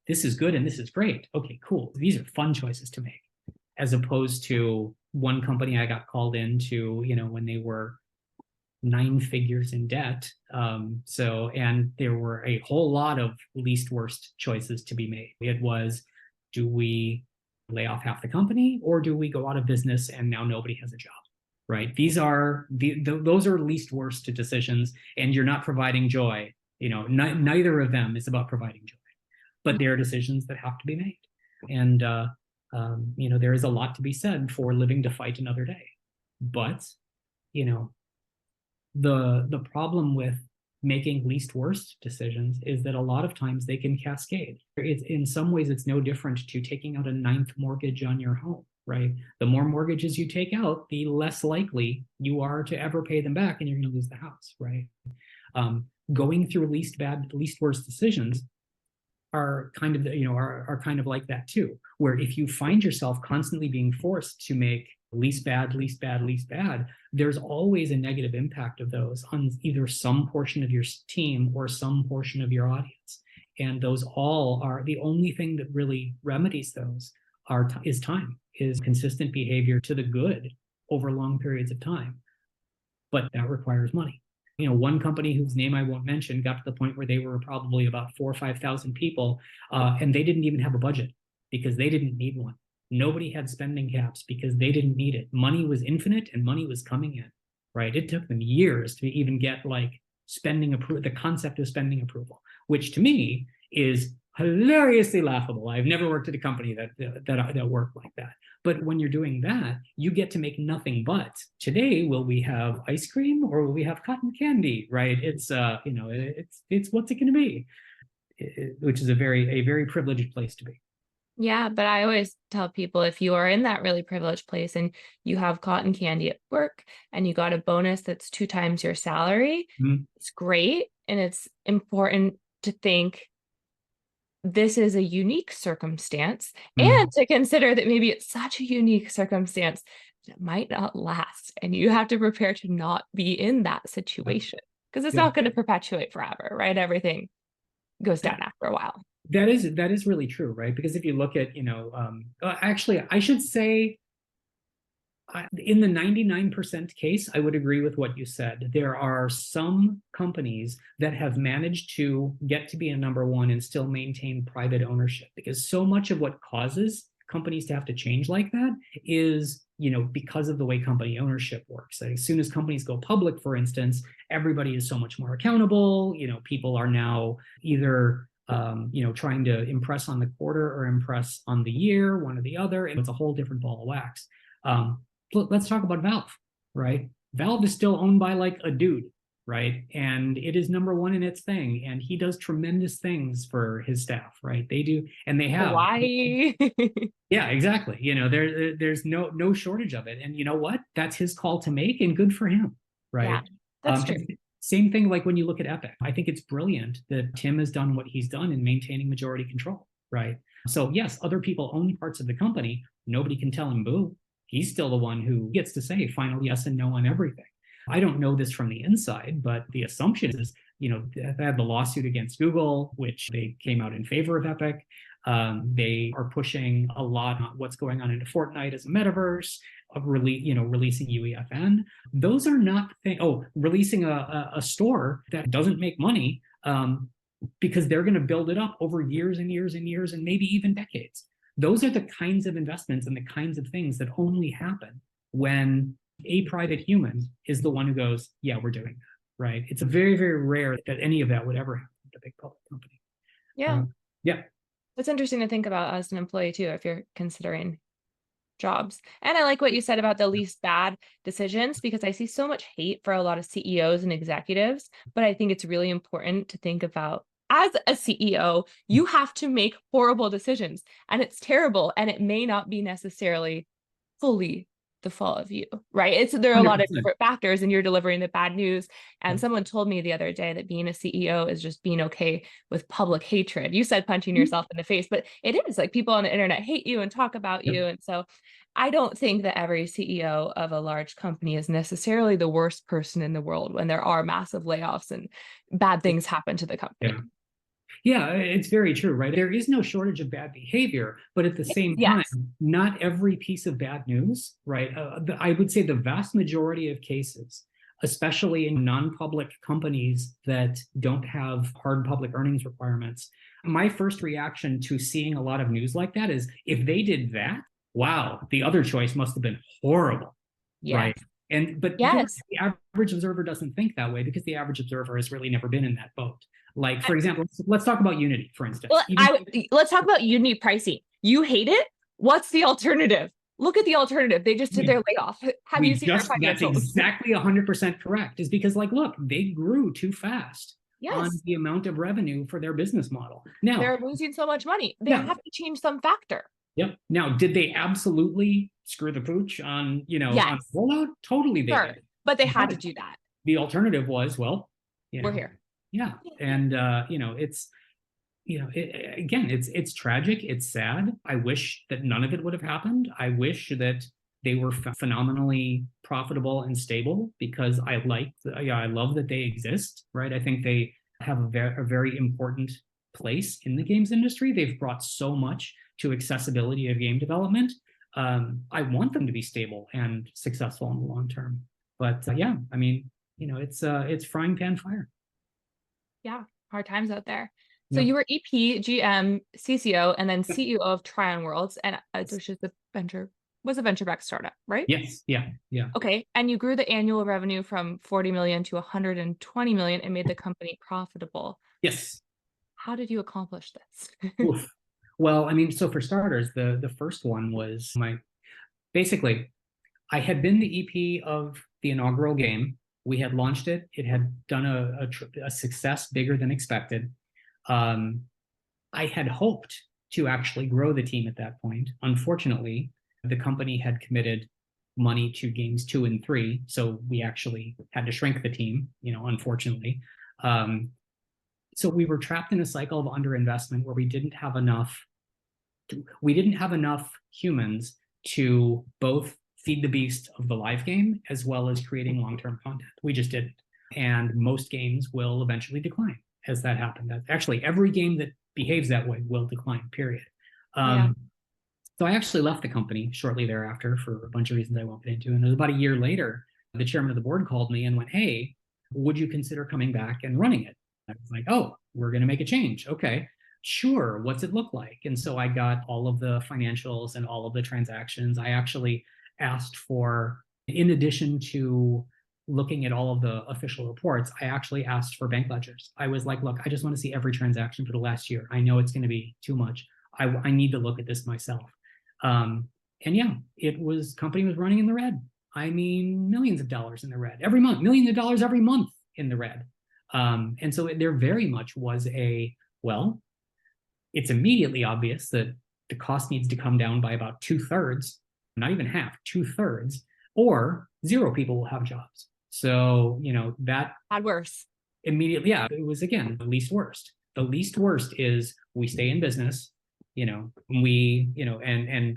this is good and this is great. Okay, cool. These are fun choices to make. As opposed to one company I got called into, when they were 9 figures in debt. And there were a whole lot of least worst choices to be made. It was, do we lay off half the company, or do we go out of business and now nobody has a job? right? These are those are least worst decisions, and you're not providing joy. Neither of them is about providing joy, but there are decisions that have to be made. And there is a lot to be said for living to fight another day. But the problem with making least worst decisions is that a lot of times they can cascade. In some ways, it's no different to taking out a 9th mortgage on your home, right? The more mortgages you take out, the less likely you are to ever pay them back, and you're going to lose the house, right? Going through least worst decisions are kind of are kind of like that too, where if you find yourself constantly being forced to make least bad, there's always a negative impact of those on either some portion of your team or some portion of your audience. And those all are the only thing that really remedies those is consistent behavior to the good over long periods of time. But that requires money. One company whose name I won't mention got to the point where they were probably about 4,000 or 5,000 people, and they didn't even have a budget because they didn't need one. Nobody had spending caps because they didn't need it. Money was infinite and money was coming in, right? It took them years to even get the concept of spending approval, which to me is hilariously laughable. I've never worked at a company that worked like that. But when you're doing that, you get to make nothing but, today, will we have ice cream or will we have cotton candy, right? It's what's it going to be, which is a very privileged place to be. Yeah, but I always tell people, if you are in that really privileged place and you have cotton candy at work and you got a bonus that's 2 times your salary, It's great. And it's important to think this is a unique circumstance and to consider that maybe it's such a unique circumstance that it might not last. And you have to prepare to not be in that situation because it's not going to perpetuate forever, right? Everything goes down after a while. That is really true, right? Because if you look at, actually, I should say, in the 99% case, I would agree with what you said. There are some companies that have managed to get to be a number one and still maintain private ownership, because so much of what causes companies to have to change like that is, because of the way company ownership works. As soon as companies go public, for instance, everybody is so much more accountable. People are now either trying to impress on the quarter or impress on the year, one or the other, and it's a whole different ball of wax. Let's talk about Valve, right? Valve is still owned by a dude, right? And it is number one in its thing, and he does tremendous things for his staff, right? They do, and they have. Why? Yeah, exactly. There's no shortage of it, and you know what? That's his call to make, and good for him, right? Yeah, that's true. Same thing when you look at Epic. I think it's brilliant that Tim has done what he's done in maintaining majority control, right? So yes, other people own parts of the company. Nobody can tell him boo. He's still the one who gets to say final yes and no on everything. I don't know this from the inside, but the assumption is, they had the lawsuit against Google, which they came out in favor of Epic. They are pushing a lot on what's going on into Fortnite as a metaverse, releasing UEFN. Those are not things. Releasing a store that doesn't make money because they're going to build it up over years and years and years and maybe even decades. Those are the kinds of investments and the kinds of things that only happen when a private human is the one who goes, yeah, we're doing that, right? It's very, very rare that any of that would ever happen to a big public company. Yeah. Yeah. That's interesting to think about as an employee too, if you're considering jobs. And I like what you said about the least bad decisions, because I see so much hate for a lot of CEOs and executives, but I think it's really important to think about, as a CEO, you have to make horrible decisions, and it's terrible, and it may not be necessarily fully the fault of you, right? There are a lot of different factors, and you're delivering the bad news. And someone told me the other day that being a CEO is just being okay with public hatred. You said punching yourself in the face, but it is people on the internet hate you and talk about you. And so I don't think that every CEO of a large company is necessarily the worst person in the world when there are massive layoffs and bad things happen to the company. Yeah, it's very true, right? There is no shortage of bad behavior, but at the same time, not every piece of bad news, right? I would say the vast majority of cases, especially in non-public companies that don't have hard public earnings requirements, my first reaction to seeing a lot of news like that is, if they did that, wow, the other choice must have been horrible, right? But Yes. the average observer doesn't think that way because the average observer has really never been in that boat. Like, for example, let's talk about Unity, for instance. Well, let's talk about Unity pricing. You hate it? What's the alternative? Look at the alternative. They just did their layoff. Have you seen their financials? That's exactly 100% correct. Is because, like, look, they grew too fast on the amount of revenue for their business model. Now they're losing so much money. They have to change some factor. Yep. Now, did they absolutely screw the pooch on, on rollout? Totally they did. But they had to do that. The alternative was, well, we're here. Yeah. And, it's, again, it's tragic. It's sad. I wish that none of it would have happened. I wish that they were phenomenally profitable and stable because I love that they exist, right? I think they have a very important place in the games industry. They've brought so much to accessibility of game development. I want them to be stable and successful in the long term. But it's frying pan fire. Yeah, hard times out there. So you were EP, GM, CCO, and then CEO of Tryon Worlds, and which is a venture-backed startup, right? Yes. Yeah. Okay, and you grew the annual revenue from 40 million to 120 million and made the company profitable. Yes. How did you accomplish this? Well, so for starters, the first one was basically, I had been the EP of the inaugural game. We had launched it. It had done a success bigger than expected. I had hoped to actually grow the team at that point. Unfortunately, the company had committed money to games 2 and 3, so we actually had to shrink the team, unfortunately. So we were trapped in a cycle of underinvestment where we didn't have enough humans to both feed the beast of the live game as well as creating long-term content. We just didn't. And most games will eventually decline as that happened. Actually, every game that behaves that way will decline, period. So I actually left the company shortly thereafter for a bunch of reasons I won't get into. And it was about a year later, the chairman of the board called me and went, "Hey, would you consider coming back and running it?" I was like, "Oh, we're going to make a change. Okay, sure. What's it look like?" And so I got all of the financials and all of the transactions. I actually asked for, in addition to looking at all of the official reports, I actually asked for bank ledgers. I was like, "Look, I just want to see every transaction for the last year. I know it's going to be too much. I need to look at this myself." Company was running in the red. Millions of dollars in the red every month, millions of dollars every month in the red. And so there very much was it's immediately obvious that the cost needs to come down by about 2/3, not even half, 2/3, or 0 people will have jobs. So, that had worse. Immediately, it was, again, the least worst. The least worst is we stay in business, and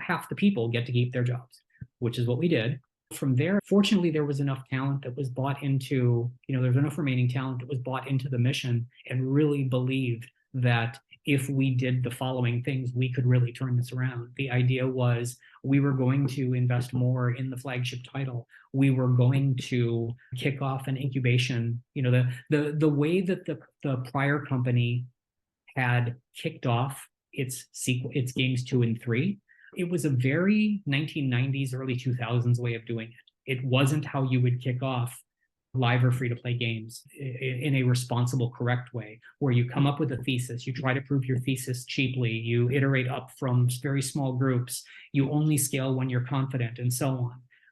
half the people get to keep their jobs, which is what we did. From there, fortunately, there was enough talent that was bought into, there's enough remaining talent that was bought into the mission and really believed that if we did the following things, we could really turn this around. The idea was we were going to invest more in the flagship title. We were going to kick off an incubation. The way that the prior company had kicked off its games 2 and 3, it was a very 1990s, early 2000s way of doing it. It wasn't how you would kick off live or free-to-play games in a responsible, correct way, where you come up with a thesis, you try to prove your thesis cheaply, you iterate up from very small groups, you only scale when you're confident, and so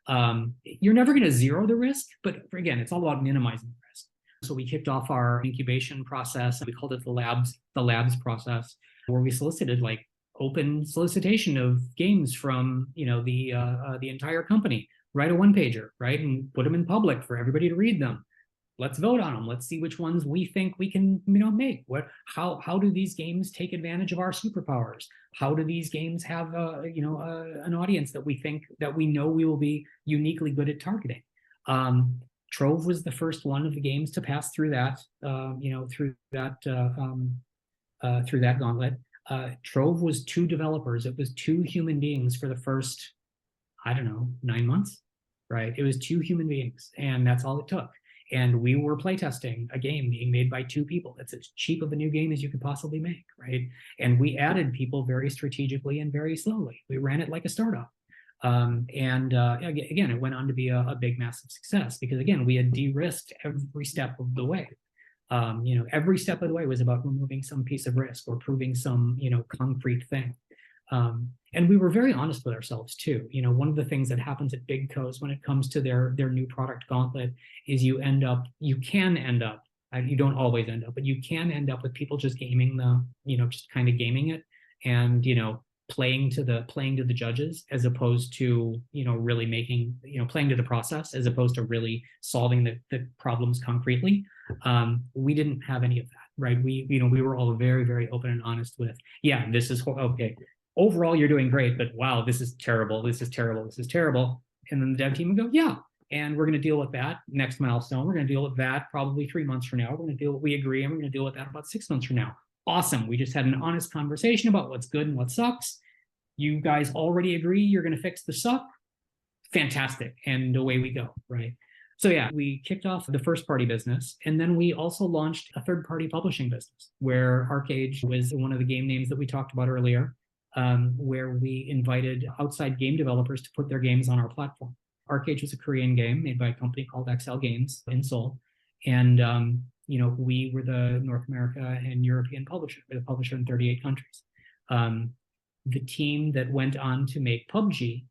on. You're never going to zero the risk, but again, it's all about minimizing the risk. So we kicked off our incubation process, and we called it the labs process, where we solicited open solicitation of games from the entire company. Write a one-pager, right, and put them in public for everybody to read them. Let's vote on them. Let's see which ones we think we can, make. How do these games take advantage of our superpowers? How do these games have, an audience that we know we will be uniquely good at targeting? Trove was the first one of the games to pass through that, through that gauntlet. Trove was 2 developers. It was 2 human beings for the first, 9 months. Right? It was 2 human beings, and that's all it took. And we were playtesting a game being made by 2 people. That's as cheap of a new game as you could possibly make, right? And we added people very strategically and very slowly. We ran it like a startup. Again, it went on to be a big, massive success because, again, we had de-risked every step of the way. Every step of the way was about removing some piece of risk or proving some, concrete thing. And we were very honest with ourselves too. One of the things that happens at big co's when it comes to their new product gauntlet is you can end up, you don't always end up, but you can end up with people just gaming just kind of gaming it and, playing to the judges as opposed to, really making, playing to the process as opposed to really solving the problems concretely. We didn't have any of that, right? We were all very, very open and honest with, yeah, this is okay. Overall, you're doing great, but wow, this is terrible. This is terrible. This is terrible. And then the dev team would go, yeah, and we're going to deal with that next milestone. We're going to deal with that probably 3 months from now. We're going to we agree, and we're going to deal with that about 6 months from now. Awesome. We just had an honest conversation about what's good and what sucks. You guys already agree you're going to fix the suck. Fantastic. And away we go, right? So yeah, we kicked off the first party business, and then we also launched a third party publishing business where ArcheAge was one of the game names that we talked about earlier, where we invited outside game developers to put their games on our platform. ArcheAge was a Korean game made by a company called XL Games in Seoul. And, we were the North America and European publisher. We're the publisher in 38 countries. The team that went on to make PUBG,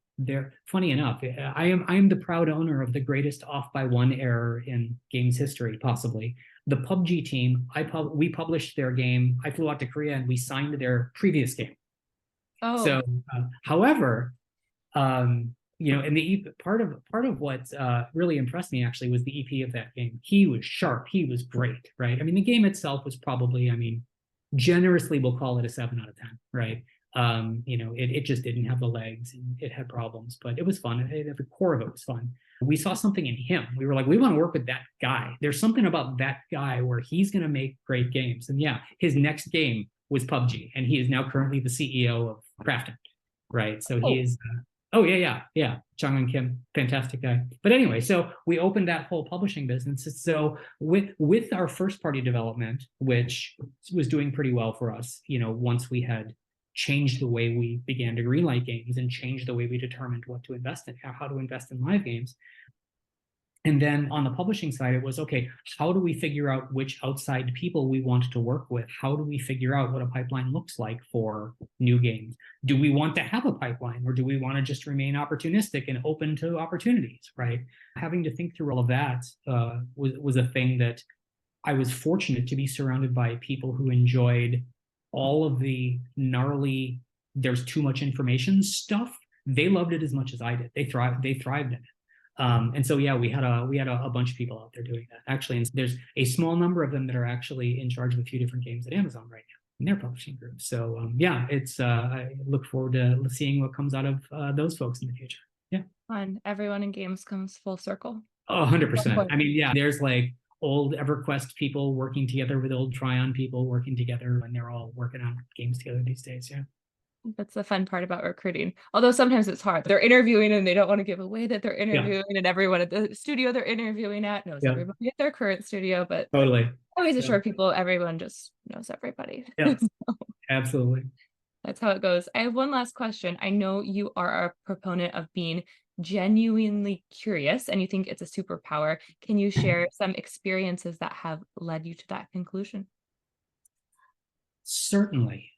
funny enough, I am the proud owner of the greatest off by one error in games history, possibly. The PUBG team, we published their game. I flew out to Korea and we signed their previous game. Oh. So, however, and the part of what really impressed me actually was the EP of that game. He was sharp. He was great, right? I mean, the game itself was probably, generously we'll call it a 7 out of 10, right? It just didn't have the legs and it had problems, but it was fun. At the core of it was fun. We saw something in him. We were like, we want to work with that guy. There's something about that guy where he's going to make great games. And yeah, his next game was PUBG, and he is now currently the CEO of Crafton, right? So he is, yeah. Chung Kim, fantastic guy. But anyway, so we opened that whole publishing business. So with our first party development, which was doing pretty well for us, once we had changed the way we began to greenlight games and changed the way we determined what to invest in, how to invest in live games. And then on the publishing side, it was, okay, how do we figure out which outside people we want to work with? How do we figure out what a pipeline looks like for new games? Do we want to have a pipeline, or do we want to just remain opportunistic and open to opportunities, right? Having to think through all of that was a thing that I was fortunate to be surrounded by people who enjoyed all of the gnarly, there's too much information stuff. They loved it as much as I did. They thrived in it. And so, yeah, we had a bunch of people out there doing that actually. And there's a small number of them that are actually in charge of a few different games at Amazon right now in their publishing group. So it's I look forward to seeing what comes out of those folks in the future. Yeah. Fun. Everyone in games comes full circle. Oh, 100%. I mean, yeah, there's like old EverQuest people working together with old Tryon people working together, and they're all working on games together these days. Yeah. That's the fun part about recruiting. Although sometimes it's hard. They're interviewing and they don't want to give away that they're interviewing, and everyone at the studio they're interviewing at knows everybody at their current studio, but totally. Always assure people everyone just knows everybody. Yeah. So, absolutely. That's how it goes. I have one last question. I know you are a proponent of being genuinely curious and you think it's a superpower. Can you share some experiences that have led you to that conclusion? Certainly.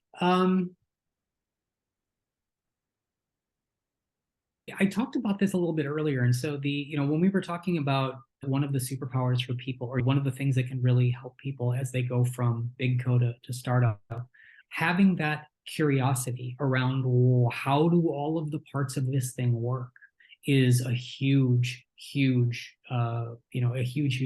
I talked about this a little bit earlier. And so when we were talking about one of the superpowers for people, or one of the things that can really help people as they go from big co to startup, having that curiosity around how do all of the parts of this thing work is a huge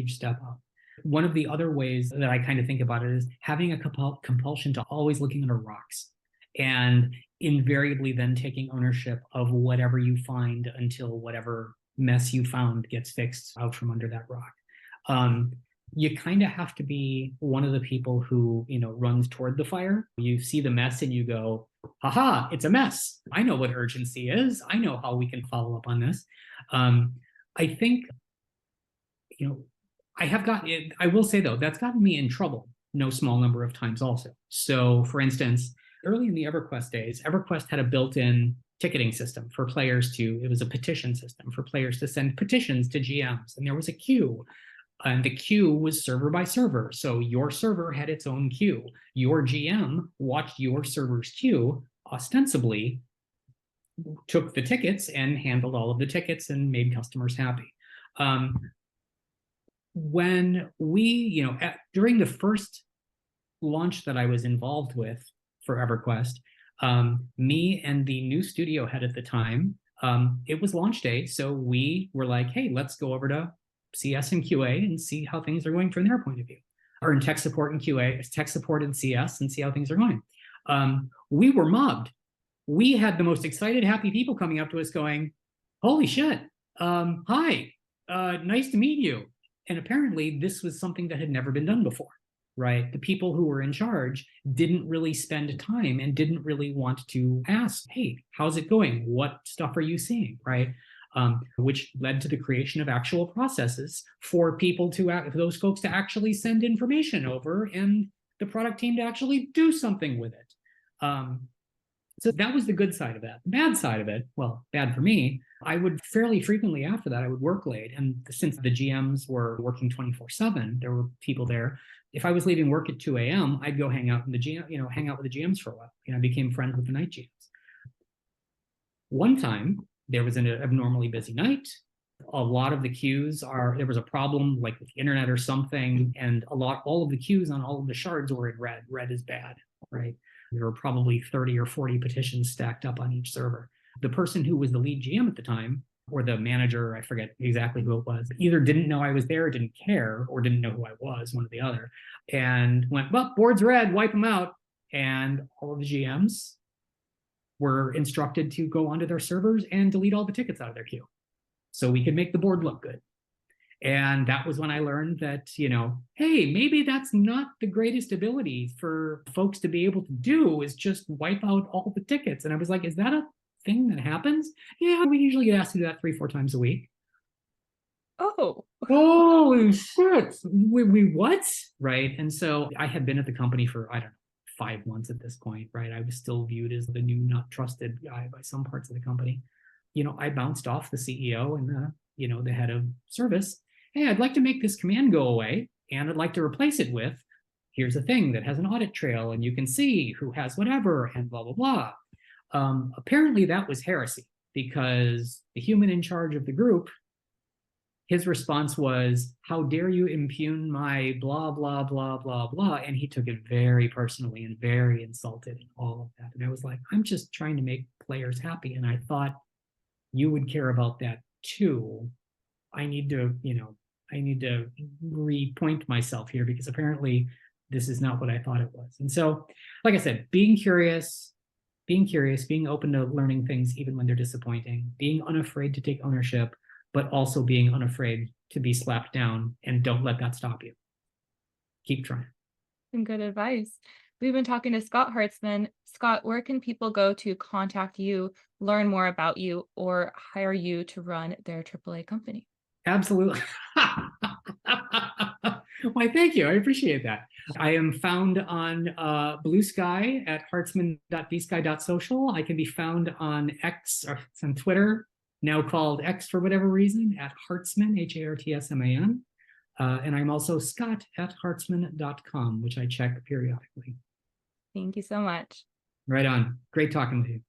step up. One of the other ways that I kind of think about it is having a compulsion to always looking under rocks, and invariably then taking ownership of whatever you find until whatever mess you found gets fixed out from under that rock. You kind of have to be one of the people who, runs toward the fire. You see the mess and you go, haha, it's a mess. I know what urgency is. I know how we can follow up on this. I think, I will say though, that's gotten me in trouble no small number of times also. So for instance, early in the EverQuest days, EverQuest had a built-in ticketing system for players it was a petition system for players to send petitions to GMs. And there was a queue. And the queue was server by server. So your server had its own queue. Your GM watched your server's queue, ostensibly took the tickets and handled all of the tickets and made customers happy. When we, during the first launch that I was involved with for EverQuest, me and the new studio head at the time, it was launch day. So we were like, hey, let's go over to CS and QA and see how things are going from their point of view, or in tech support and QA, tech support and CS, and see how things are going. We were mobbed. We had the most excited, happy people coming up to us going, holy shit, hi, nice to meet you. And apparently this was something that had never been done before, right? The people who were in charge didn't really spend time and didn't really want to ask, hey, how's it going? What stuff are you seeing, right? Which led to the creation of actual processes for people those folks to actually send information over and the product team to actually do something with it. So that was the good side of that. The bad side of it, well, bad for me, I would fairly frequently after that, I would work late. And since the GMs were working 24/7, there were people there. If I was leaving work at 2 a.m., I'd go hang out with the GMs for a while. I became friends with the night GMs. One time, there was an abnormally busy night. A lot of the queues there was a problem like with the internet or something, and all of the queues on all of the shards were in red. Red is bad, right? There were probably 30 or 40 petitions stacked up on each server. The person who was the lead GM at the time, or the manager, I forget exactly who it was, either didn't know I was there, didn't care, or didn't know who I was, one or the other, and went, well, board's red, wipe them out. And all of the GMs were instructed to go onto their servers and delete all the tickets out of their queue so we could make the board look good. And that was when I learned that, hey, maybe that's not the greatest ability for folks to be able to do, is just wipe out all the tickets. And I was like, is that a thing that happens? Yeah, we usually get asked to do that 3-4 times a week. Oh. Holy shit. We what? Right. And so I had been at the company for, 5 months at this point, right? I was still viewed as the new, not trusted guy by some parts of the company. I bounced off the CEO and the head of service. Hey, I'd like to make this command go away, and I'd like to replace it with, here's a thing that has an audit trail, and you can see who has whatever, and blah, blah, blah. Apparently that was heresy, because the human in charge of the group, his response was, how dare you impugn my blah, blah, blah, blah, blah. And he took it very personally and very insulted and all of that. And I was like, I'm just trying to make players happy. And I thought you would care about that too. I need to repoint myself here, because apparently this is not what I thought it was. And so, like I said, being curious, being open to learning things even when they're disappointing, being unafraid to take ownership, but also being unafraid to be slapped down, and don't let that stop you. Keep trying. Some good advice. We've been talking to Scott Hartsman. Scott, where can people go to contact you, learn more about you, or hire you to run their AAA company? Absolutely. Why, thank you. I appreciate that. I am found on Blue Sky at hartsman.bsky.social. I can be found on X, or it's on Twitter, now called X for whatever reason, at Hartsman, Hartsman. And I'm also Scott at hartsman.com, which I check periodically. Thank you so much. Right on. Great talking with you.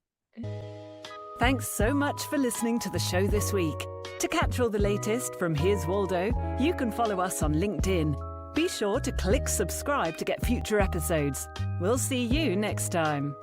Thanks so much for listening to the show this week. To catch all the latest from Here's Waldo, you can follow us on LinkedIn. Be sure to click subscribe to get future episodes. We'll see you next time.